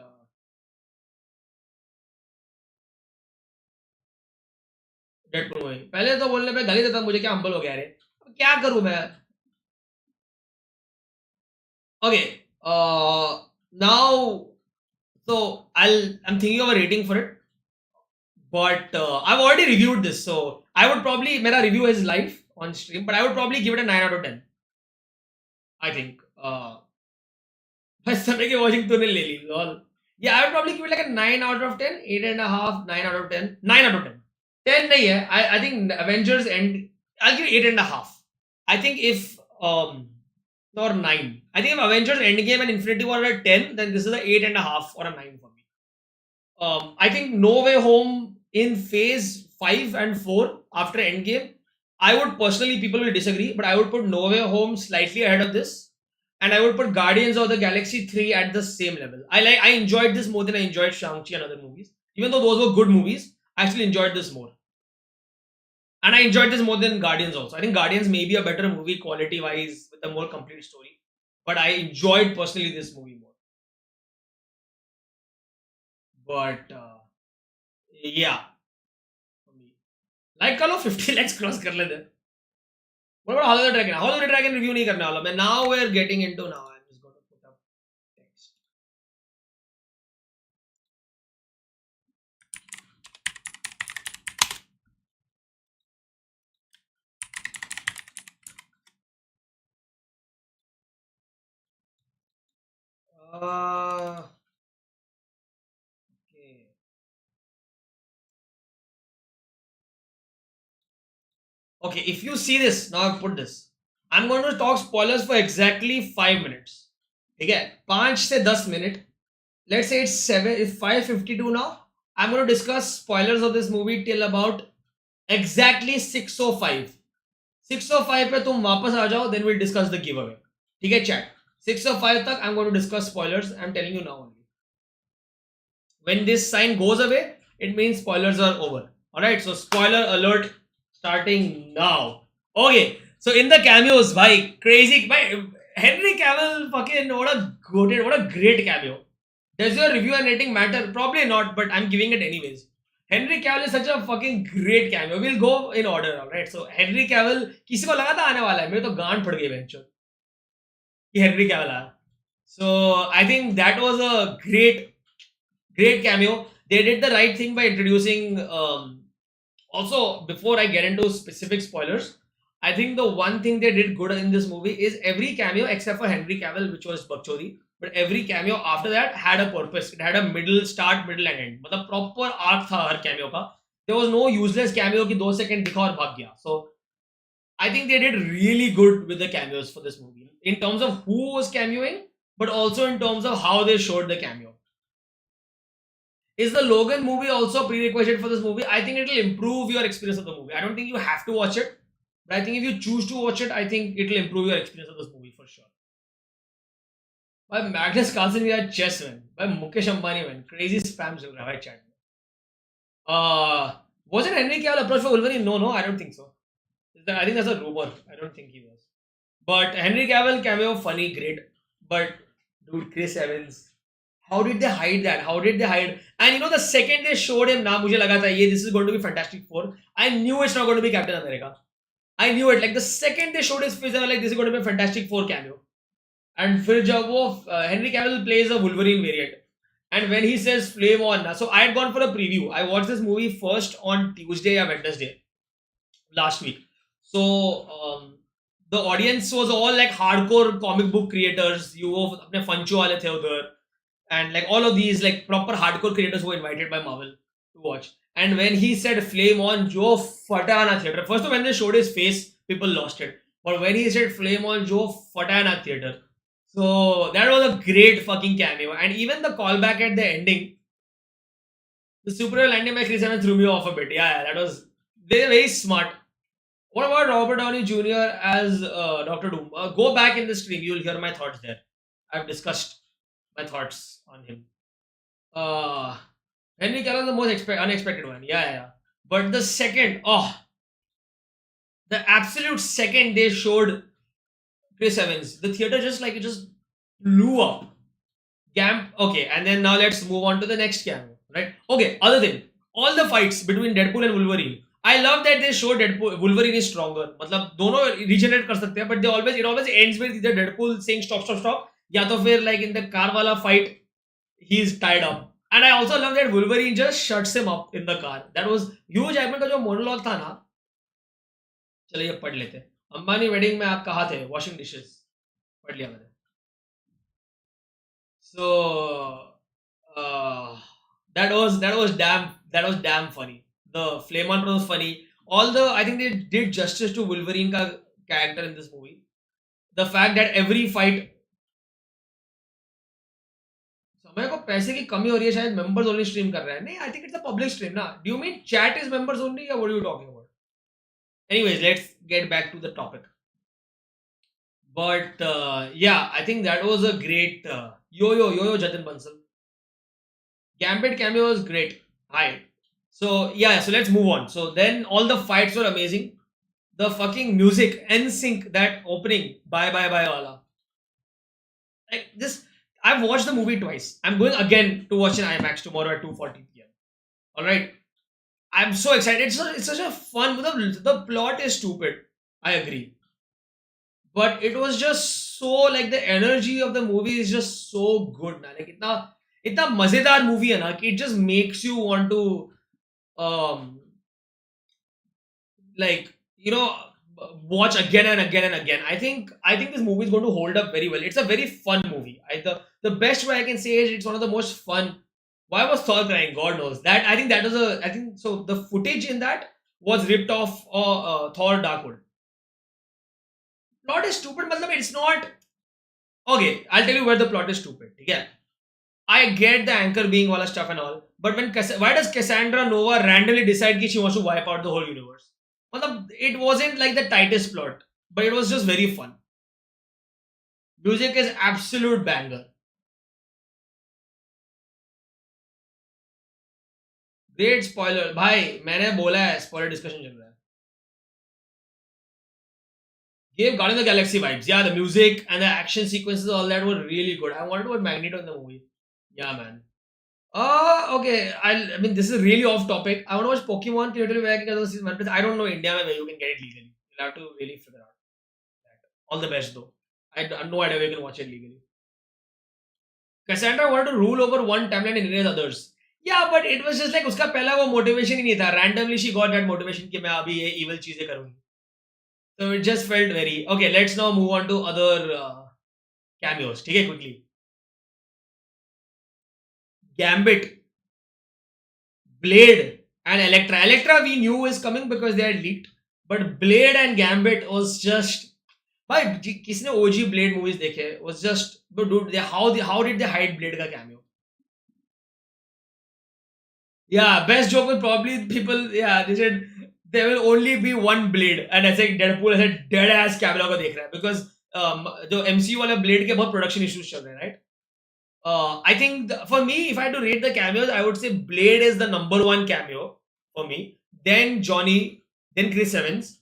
Speaker 1: Deadpool movie पहले तो बोलने पे गाली देता मुझे क्या humble हो गया रे अब क्या करूं मैं okay now so I'm thinking of a rating for it but I've already reviewed this so I would probably मेरा review is live on stream but I would probably give it a 9 out of 10 I think बस समय की watching तूने ले ली lol yeah I would probably give it like a 9 out of 10 8 and a half 9 out of 10 9 out of 10 10 nahi hai. I think Avengers end. I'll give it 8.5. I think if or 9. I think if Avengers Endgame and Infinity War are at 10, then this is a 8.5 or a 9 for me. I think No Way Home in phase 5 and 4 after Endgame. I would personally, people will disagree, but I would put No Way Home slightly ahead of this. And I would put Guardians of the Galaxy 3 at the same level. I enjoyed this more than I enjoyed Shang-Chi and other movies. Even though those were good movies, I actually enjoyed this more. And I enjoyed this more than Guardians also. I think Guardians may be a better movie quality wise with a more complete story. But I enjoyed personally this movie more. But yeah. Like करो 50 lakhs cross कर लेते. What about House of the Dragon? House of the Dragon review नहीं करने वाला मैं. Now we're getting into now. I'm just going to put up text. Okay. Okay, if you see this, now I've put this. I'm going to talk spoilers for exactly 5 minutes. Okay, 5 से 10 minutes. Let's say it's 5:52 now. I'm going to discuss spoilers of this movie till about exactly 6:05. 6:05 पे तुम वापस आ जाओ, then we'll discuss the giveaway. ठीक है chat. 6:05 तक I'm going to discuss spoilers. I'm telling you now only. When this sign goes away, it means spoilers are over. Alright, so spoiler alert starting now. Okay, so in the cameos, bhai, crazy, bhai, Henry Cavill, fucking, what a great cameo. Does your review and rating matter? Probably not, but I'm giving it anyways. Henry Cavill is such a fucking great cameo. We'll go in order, alright? So Henry Cavill, किसी को लगा था आने वाला है, मेरे तो गांड फट गई बेंचो कि Henry Cavill आया. So I think that was a great cameo. They did the right thing by introducing. Also, before I get into specific spoilers, I think the one thing they did good in this movie is every cameo except for Henry Cavill, which was Bakchodi, but every cameo after that had a purpose. It had a middle, start, middle, and end. मतलब proper arc था हर cameo का. There was no useless cameo कि 2 second दिखा और भाग गया. So I think they did really good with the cameos for this movie in terms of who was cameoing, but also in terms of how they showed the cameo. Is the Logan movie also a prerequisite for this movie? I think it will improve your experience of the movie. I don't think you have to watch it, but I think if you choose to watch it, I think it will improve your experience of this movie for sure. By Magnus Carlsen, we had chess man. By Mukesh Ambani man. Crazy spam chal raha hai chat mein. Wasn't Henry Cavill approached for Wolverine? No, I don't think so. I think that's a rumor. I don't think he was. But Henry Cavill cameo, funny, great. But dude, Chris Evans. How did they hide that? How did they hide? And you know, the second they showed him, na mujhe laga tha, this is going to be Fantastic Four. I knew it's not going to be Captain America. I knew it. Like the second they showed his face, I was like, this is going to be a Fantastic Four cameo. And फिर जब वो Henry Cavill plays a Wolverine variant, and when he says flame on, so I had gone for a preview. I watched this movie first on Tuesday or Wednesday last week. So the audience was all like hardcore comic book creators. You वो अपने फंचो वाले थे उधर, and like all of these like proper hardcore creators were invited by Marvel to watch. And when he said flame on, जो फटा ना theater. First when they showed his face, people lost it. But when he said flame on, जो फटा ना theater. So that was a great fucking cameo. And even the callback at the ending, the superhero landing by Chris Evans threw me off a bit. Yeah, that was very smart. What about Robert Downey Jr. as Doctor Doom? Go back in the stream, you'll hear my thoughts there. I've discussed my thoughts on him. Henry Cavill is the most unexpected one. Yeah. But the second, the absolute second they showed Chris Evans, the theater it just blew up. Okay, and then now let's move on to the next cameo, right? Okay, other thing, all the fights between Deadpool and Wolverine. I love that they show Wolverine is stronger. मतलब दोनों regenerate कर सकते हैं, but it always ends with either Deadpool saying stop, या तो फिर like in the car वाला fight, he's tied up. And I also love that Wolverine just shuts him up in the car. That was Hugh Jackman का जो monologue था ना, चलिए ये पढ़ लेते हैं. अंबानी वेडिंग में आप कहाँ थे? वॉशिंग डिशेस पढ़ लिया मैंने. So that was damn funny. The flame on was funny. I think they did justice to Wolverine का character in this movie. The fact that every fight, समय को पैसे की कमी हो रही है, शायद members only stream कर रहे हैं. नहीं, I think it's a public stream ना. Do you mean chat is members only or what are you talking about? Anyways, let's get back to the topic. But yeah, I think that was a great yo Jatin Bansal. Gambit cameo was great. Hi. So yeah, so let's move on. So then all the fights were amazing. The fucking music, NSYNC, that opening, bye wala. Like this, I've watched the movie twice. I'm going again to watch in IMAX tomorrow at 2:40 p.m. All right. I'm so excited. It's such a fun. The plot is stupid. I agree. But it was just so like the energy of the movie is just so good. Na. Like itna mazedar movie hai na, ki it just makes you want to like watch again and again and again. I think this movie is going to hold up very well. It's a very fun movie. The best way I can say is it's one of the most fun. Why was Thor crying? God knows. I think so. The footage in that was ripped off Thor Dark World. Plot is stupid, matlab it's not. Okay, I'll tell you where the plot is stupid. Yeah, I get the anchor being wala stuff and all, but why does Cassandra Nova randomly decide that she wants to wipe out the whole universe? Matlab, it wasn't like the tightest plot, but it was just very fun. Music is absolute banger. Great spoiler, भाई मैंने बोला है spoiler discussion चल रहा है. Gave Guardian of the Galaxy vibes. Yeah, the music and the action sequences, all that were really good. I wanted to watch Magneto in the movie. Yeah, man. Okay. I mean, this is really off topic. I want to watch Pokemon theater because season one, but I don't know India where you can get it legally. You'll have to really figure out that. All the best though. I have no idea where you can watch it legally. Cassandra wanted to rule over one timeline and erase others. Yeah, but it was just like उसका पहला वो motivation ही नहीं था. Randomly she got that motivation कि मैं अभी ये evil चीजें करूँगी. So it just felt very okay. Let's now move on to other cameos. ठीक है, quickly. Gambit, Blade, and Elektra. Elektra we knew is coming because they had leaked, but Blade and Gambit was just. भाई किसने OG Blade movies देखे? Was just but dude, how did they hide Blade का cameo? Yeah, best joke was probably people. Yeah, they said there will only be one Blade, and I think Deadpool has a dead ass camera को देख रहा है because जो MCU वाला Blade के बहुत production issues चल रहे हैं, right? I think for me, if I had to rate the cameos, I would say Blade is the number one cameo for me. Then Johnny, then Chris Evans,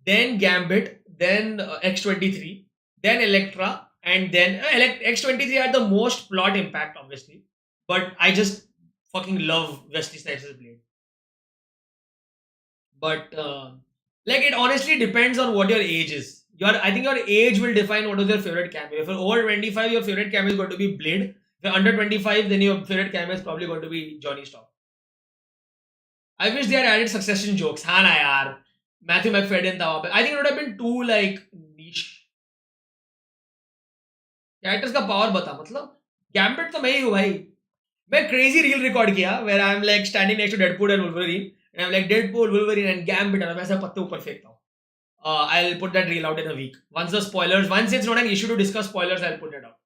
Speaker 1: then Gambit, then X-23, then Elektra, and then X-23 had the most plot impact, obviously. But I just fucking love Wesley Snipes' Blade. But like it honestly depends on what your age is. I think your age will define what is your favorite cameo. If you're over 25, your favorite cameo is going to be Blade. If you're under 25, then your favorite cameo is probably going to be Johnny Storm. I wish they had added Succession jokes. हाँ ना यार. Matthew McFadden था वहाँ पे. I think it would have been too like niche. Characters का power बता मतलब. Gambit तो मैं ही हूँ भाई. मैं crazy reel record किया where I'm like standing next to Deadpool and Wolverine and I'm like Deadpool, Wolverine and Gambit and मैं ऐसा पत्ते ऊपर फेंकता हूँ. I'll put that reel out in a week. Once it's not an issue to discuss spoilers, I'll put it out.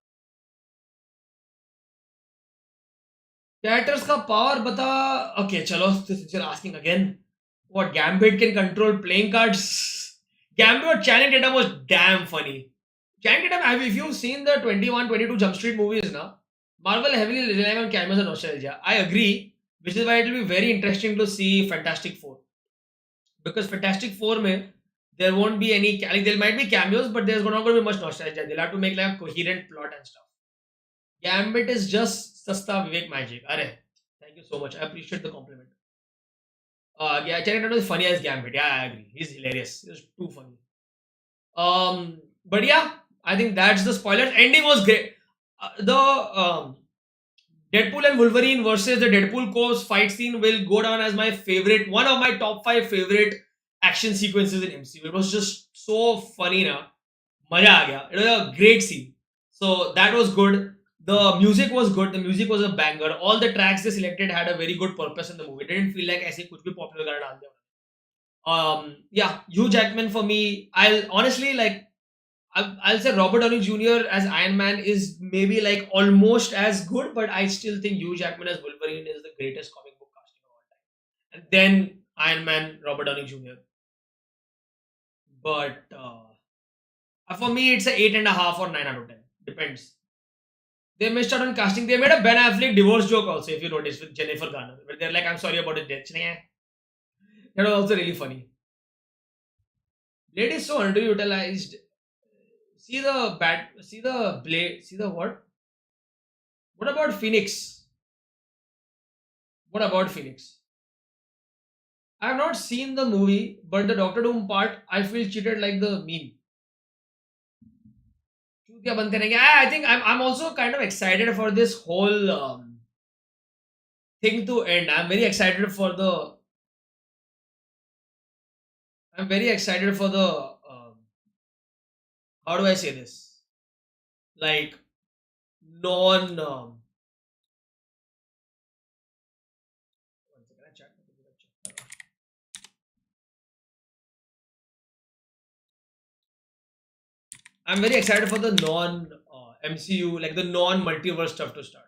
Speaker 1: Characters का power बता. Okay, चलो. Since you're asking again, what Gambit can control playing cards? Gambit or Channing Tatum was damn funny. Channing Tatum, if you've seen the 21, 22 Jump Street movies now, Marvel heavily relying on cameos and nostalgia. I agree, which is why it will be very interesting to see Fantastic Four. Because Fantastic Four में there won't be any like there might be cameos, but there's not going to be much nostalgia. They'll have to make like a coherent plot and stuff. Gambit is just sasta Vivek magic. Arey, thank you so much. I appreciate the compliment. Yeah, Channing Tatum is funny as Gambit. Yeah, I agree. He's hilarious. He's too funny. But yeah, I think that's the spoilers. Ending was great. The Deadpool and Wolverine versus the Deadpool Corps fight scene will go down as my favorite, one of my top 5 favorite action sequences in MCU. It was just so funny now. Maja aa gaya. It was a great scene. So that was good. The music was good. The music was a banger. All the tracks they selected had a very good purpose in the movie. It didn't feel like ऐसे कुछ भी popular गाना डाल दिया. Yeah, Hugh Jackman for me. I'll honestly like. I'll say Robert Downey Jr. as Iron Man is maybe like almost as good, but I still think Hugh Jackman as Wolverine is the greatest comic book casting of all time. And then Iron Man, Robert Downey Jr. But for me, it's a 8.5 or 9 out of 10. Depends. They missed out on casting. They made a Ben Affleck divorce joke also, if you notice, with Jennifer Garner. Where they're like, I'm sorry about his death. That was also really funny. Blade is so underutilized. See the Blade, see the what? What about Phoenix? What about Phoenix? I have not seen the movie, but the Doctor Doom part, I feel cheated like the meme. चूतिया बंद करेंगे. I think I'm also kind of excited for this whole thing to end. I'm very excited for the how do I say this? Like non one second, I check. I'm very excited for the non MCU, like the non multiverse stuff to start.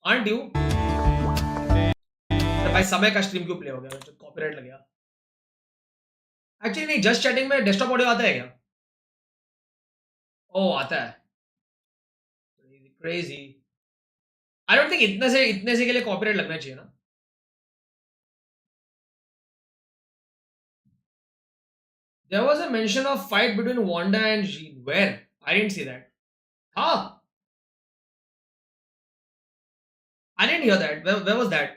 Speaker 1: Aren't you? तो भाई समय का stream क्यों play हो गया? Copyright लग गया. Actually नहीं, जस्ट चैटिंग में डेस्कटॉप ऑडियो आता है क्या? ओ आता है. क्रेजी. आई डोंट थिंक इतने से के लिए कॉपीराइट लगना चाहिए ना. There was a mention of fight between Wanda and Jean. Where? I didn't see that. Huh? I didn't hear that. Where was that?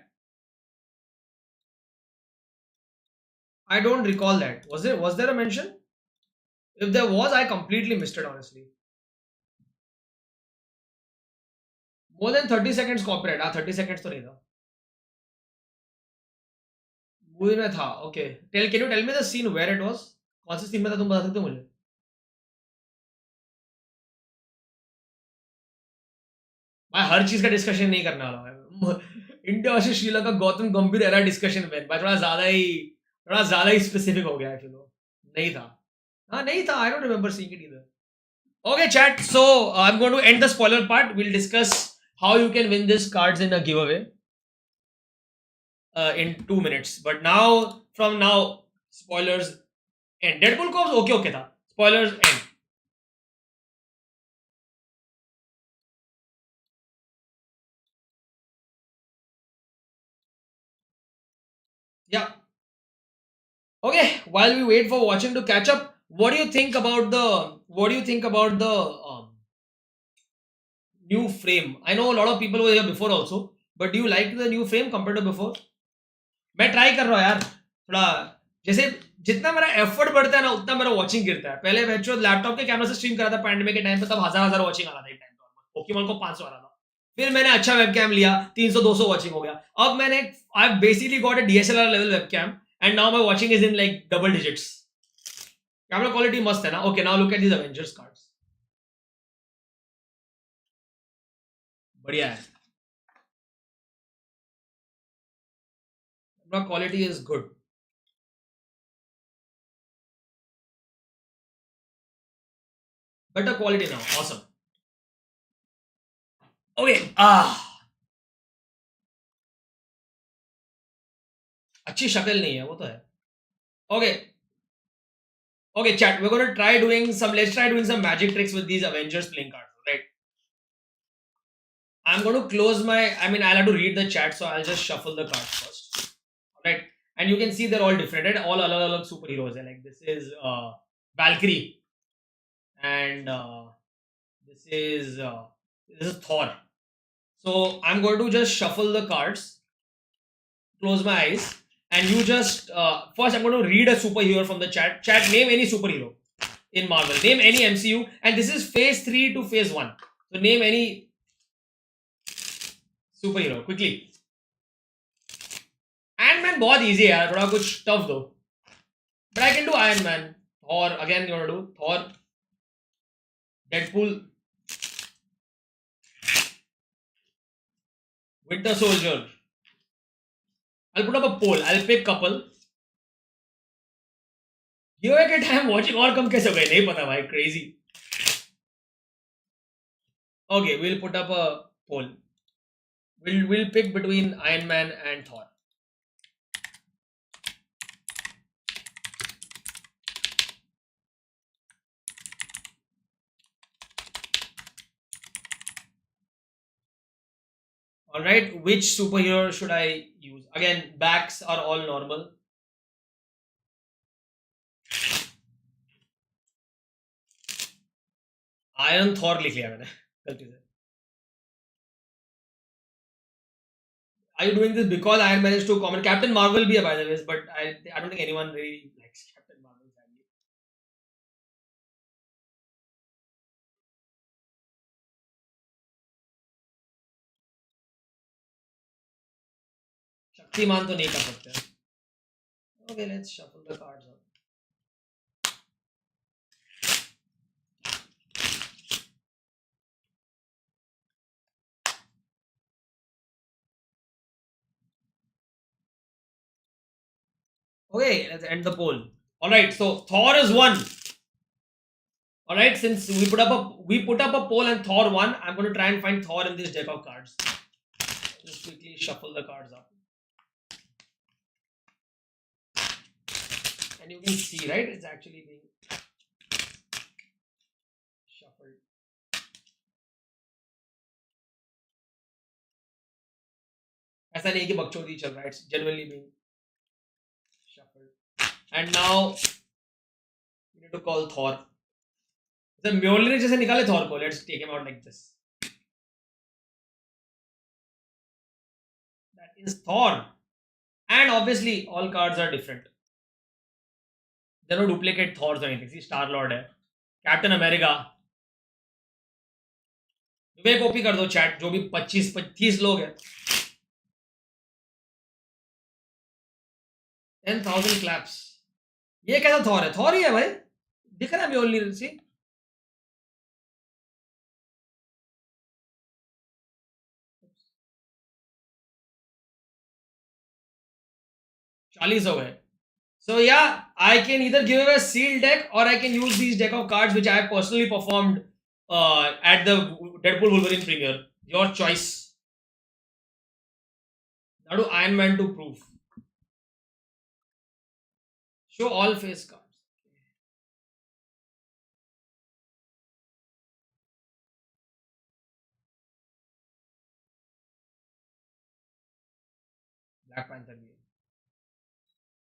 Speaker 1: I don't recall that. Was there a mention? If there was, I completely missed it honestly. More than 30 seconds copyright. 30 seconds तो नहीं था. Movie में था. Okay. Can you tell me the scene where it was? कौन सी scene में था तुम बता सकते हो मुझे? मैं हर चीज का डिस्कशन नहीं करने वाला हूँ. इंडिया वर्सेस श्रीलंका गौतम गंभीर एरा डिस्कशन में भाई थोड़ा ज्यादा ही स्पेसिफिक हो गया एक्चुअली. नहीं था. हाँ नहीं था. I don't remember seeing it either. Okay, chat. So I'm going to end the spoiler part. We'll discuss how you can win these cards in a giveaway in 2 minutes. But now, from now, spoilers end. Deadpool Corps okay था. Spoilers end. Yeah. Okay. While we wait for watching to catch up, what do you think about the new frame? I know a lot of people were here before also, but do you like the new frame compared to before? मैं try कर रहा हूँ यार. थोड़ा जैसे जितना मेरा effort बढ़ता है ना उतना मेरा वॉचिंग गिरता है. पहले मैं जो लैपटॉप के कैमरा से स्ट्रीम करा था पैंडेमिक के टाइम पे, तब हजार वॉचिंग आ रहा था. एक टाइम पे पोकेमॉन को 500 आ रहा था. फिर मैंने अच्छा वेबकैम लिया, 300-200 वॉचिंग हो गया. अब मैंने I basically got a DSLR level webcam and now my watching is in like double digits. Camera quality मस्त है ना. Okay, now look at this Avengers cards. बढ़िया है. Camera quality is good. better quality now. Awesome. Okay. अच्छी शक्ल नहीं है वो तो है. Okay. Okay, chat. Let's try doing some magic tricks with these Avengers playing cards. Right. I'm going to close I'll have to read the chat, so I'll just shuffle the cards first. Right. And you can see they're all different, right? All alag superheroes. Like this is Valkyrie, and this is Thor. So I'm going to just shuffle the cards, close my eyes, and you just first I'm going to read a superhero from the chat. Chat, name any superhero in Marvel. Name any MCU, and this is phase 3 to phase 1. So name any superhero quickly. Iron Man बहुत easy है यार, थोड़ा कुछ tough though. But I can do Iron Man. Thor again. You want to do Thor, Deadpool, Winter Soldier. I'll put up a poll. I'll pick couple. Give के time watching और कम कैसे हो गए नहीं पता भाई. Crazy. Okay, we'll put up a poll. We'll pick between Iron Man and Thor. All right, which superhero should I use? Again, backs are all normal. Iron Thor लिख लिया मैंने गलती से. Are you doing this because Iron Man is too common? Captain Marvel भी है by the way, but I don't think anyone really likes Captain Marvel family. Shaktimaan तो नहीं कर सकते. Okay, let's shuffle the cards up. Okay, let's end the poll. All right, so Thor is one. All right, since we put up a poll and Thor won, I'm going to try and find Thor in this deck of cards. Just quickly shuffle the cards up, and you can see, right? It's actually being shuffled. ऐसा नहीं कि बकचोदी चल रहा है. It's genuinely being shuffled. And now we need to call Thor. The Mjolnir जैसे निकाले Thor को. Let's take him out like this. That is Thor. And obviously, all cards are different. There are no duplicate Thors or anything. See, Star-Lord है. Captain America. विवेक copy कर दो chat. जो भी 25-30 लोग हैं. 10,000 claps. ये कैसा थॉर है? थॉर ही है भाई. दिख रहा है Mjolnir से. 40 हो गए. So yeah, I can either give away a sealed deck or I can use these deck of cards which I have personally performed at the Deadpool Wolverine premiere. Your choice. Now do Iron Man to proof. Show all face cards. Black Panther.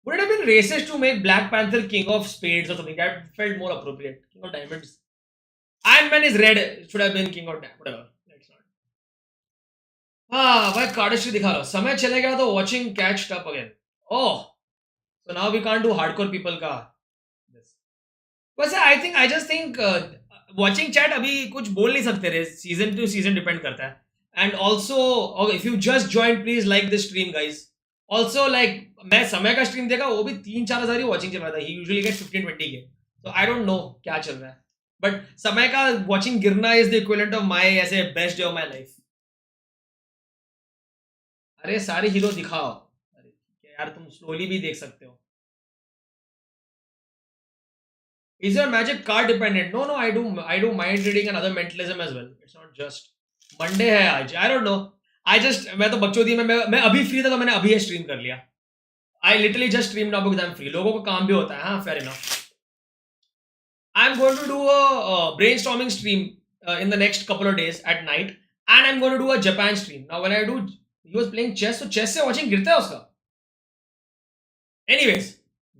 Speaker 1: Would it have been racist to make Black Panther King of Spades or something? That felt more appropriate. King of Diamonds. Iron Man is red. It should have been King of Diamonds. Whatever. Let's not. भाई कार्डस्ट्री दिखा लो. समय चले गया तो watching catched up again. Oh, so now we can't do hardcore people का. वैसे I just think watching chat अभी कुछ बोल नहीं सकते रे. Season to season depend करता है. And also, okay, if you just joined, please like this stream, guys. Also, like मैं समय का स्ट्रीम देखा, वो भी 3-4 हज़ार ही वॉचिंग चल रहा था. He usually gets 15-20 के. So I don't know क्या चल रहा है. But समय का वॉचिंग गिरना is the equivalent of my ऐसे best day of my life. अरे सारे हीरो दिखाओ. अरे यार तुम स्लोली भी देख सकते हो. Is your magic card dependent? No, I do mind reading and other mentalism as well. It's not just Monday है आज. I don't know. मैं तो बकचोदी में मैं अभी फ्री था तो मैंने अभी स्ट्रीम कर लिया. I literally just streamed now because I'm free. लोगों को काम भी होता है. हाँ, fair enough. I'm going to do a brainstorming stream in the next couple of days at night, and I'm going to do a Japan stream. Now when I do, he was playing chess, so chess से watching गिरता है उसका. Anyways,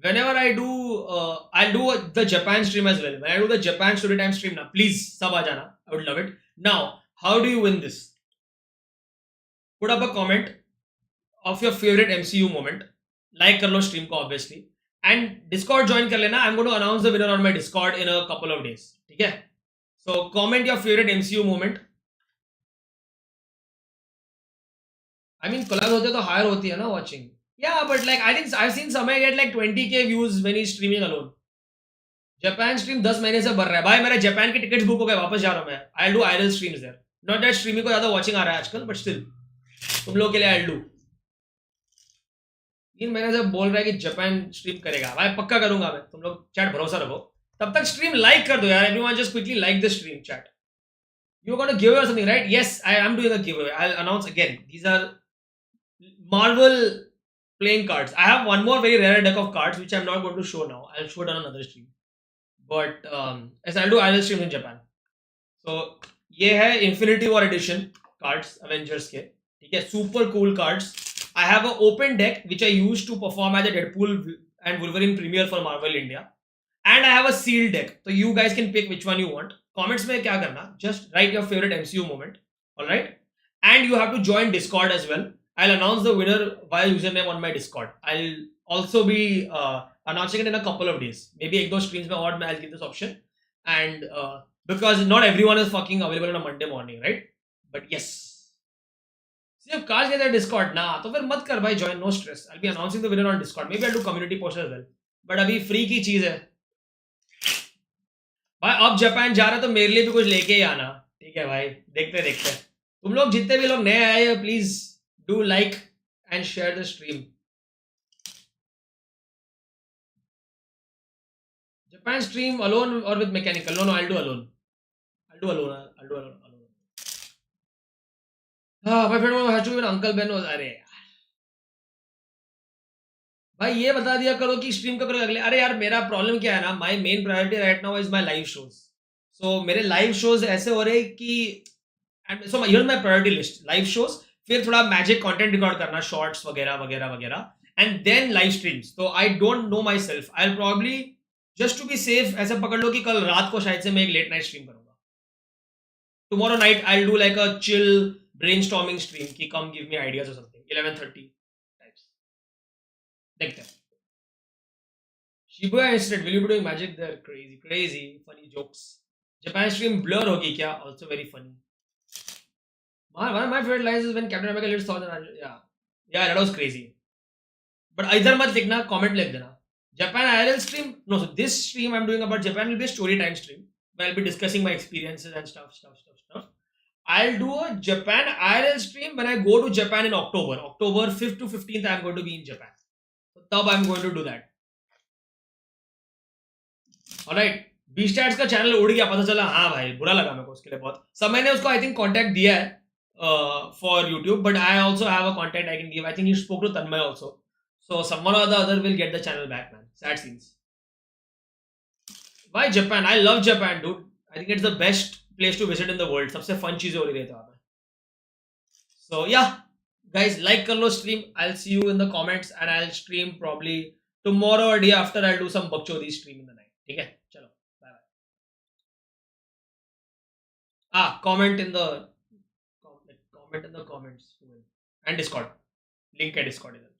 Speaker 1: whenever I do, I'll do the Japan stream as well. When I do the Japan story time stream now, please सब आ जाना. I would love it. Now, how do you win this? Put up a comment of your favorite MCU moment. Like कर लो stream को obviously. And Discord join कर लेना. I'm going to announce the winner on my Discord in a couple of days. ठीक है? So comment your favorite MCU moment. I mean collab होते तो higher होती है ना watching. Yeah, but like I think I've seen Samay get like 20k views when he's streaming alone. Japan stream 10 महीने से भर रहा है. भाई मेरे जापान की टिकट्स बुक हो गए. वापस जा रहा हूँ मैं. I'll do IRL streams there. Not that streaming को ज़्यादा watching आ रहा है आजकल, but still तुम लोग के लिए I'll do. 3 महीने से बोल रहा है कि जापान स्ट्रीम करेगा. भाई पक्का करूंगा मैं. तुम लोग चैट भरोसा रखो. तब तक स्ट्रीम लाइक कर दो यार. Everyone just quickly like the stream chat. You're going to give away something, right? Yes, I am doing a giveaway. I'll announce again. These are Marvel playing cards. I have one more very rare deck of cards which I'm not going to show now. I'll show it on another stream. But as I'll do IRL streams in Japan. So ये है Infinity War Edition cards Avengers के. ठीक है, super cool cards. I have an open deck which I used to perform at the Deadpool and Wolverine premiere for Marvel India. And I have a sealed deck. So you guys can pick which one you want. Comments में क्या करना? Just write your favorite MCU moment. Alright? And you have to join Discord as well. I'll announce the winner via username on my Discord. I'll also be announcing it in a couple of days. Maybe एक दो streams में और मैं I'll give this option. And because not everyone is fucking available on a Monday morning, right? But yes. सिर्फ card के Discord ना तो फिर मत कर भाई join, no stress. I'll be announcing the winner on Discord. Maybe I'll do community post as well. But अभी free की चीज है. भाई अब जापान जा रहा तो मेरे लिए भी कुछ लेके ही आना. ठीक है भाई, देखते देखते. तुम लोग जितने भी लोग नए आए हो please do like and share the stream. Japan stream alone or with mechanical? No, I'll do alone. I'll do alone. I'll do alone. My friend has to be an uncle Ben was अरे भाई ये बता दिया करो कि stream कब करोगे अगले अरे यार मेरा प्रॉब्लम क्या है ना my main priority right now is my live shows so मेरे लाइव शोज ऐसे हो रहे कि so here my priority list live shows फिर थोड़ा मैजिक कंटेंट रिकॉर्ड करना शॉर्ट्स वगैरह वगैरह वगैरह एंड देन लाइव स्ट्रीम्स तो I don't know myself I probably just to be safe ऐसे पकड़ लो कि कल रात को शायद से मैं एक लेट नाइट स्ट्रीम करूंगा tomorrow night I'll do like a chill brainstorming stream ki come give me ideas or something 11:30 types देखते हैं Shibuya instead will you be doing magic there crazy funny jokes Japan stream blur होगी क्या also very funny one of my favorite lines is when Captain America lives thousand yeah that was crazy but इधर मत लिखना comment लिख देना Japan IRL stream no so this stream I'm doing about Japan will be a story time stream where I'll be discussing my experiences and stuff I'll do a Japan IRL stream when I go to Japan in October. October 5th to 15th, I'm going to be in Japan. So, tab I'm going to do that. Alright. B-Stats का channel उड़ गया पता चला हाँ भाई बुरा लगा मेरे को उसके लिए बहुत समय ने उसको I think contact दिया है for YouTube but I also have a contact I can give. I think he spoke to Tanmay also. So someone or the other will get the channel back man. Sad scenes. Why Japan? I love Japan dude. I think it's the best place to visit in the world. सबसे fun चीजें हो रही रहती है So yeah, guys, like कर लो stream. I'll see you in the comments and I'll stream probably tomorrow or day after. I'll do some bakchodi stream in the night. ठीक है, चलो, bye bye. Comment in the comments and Discord. Link है Discord इधर.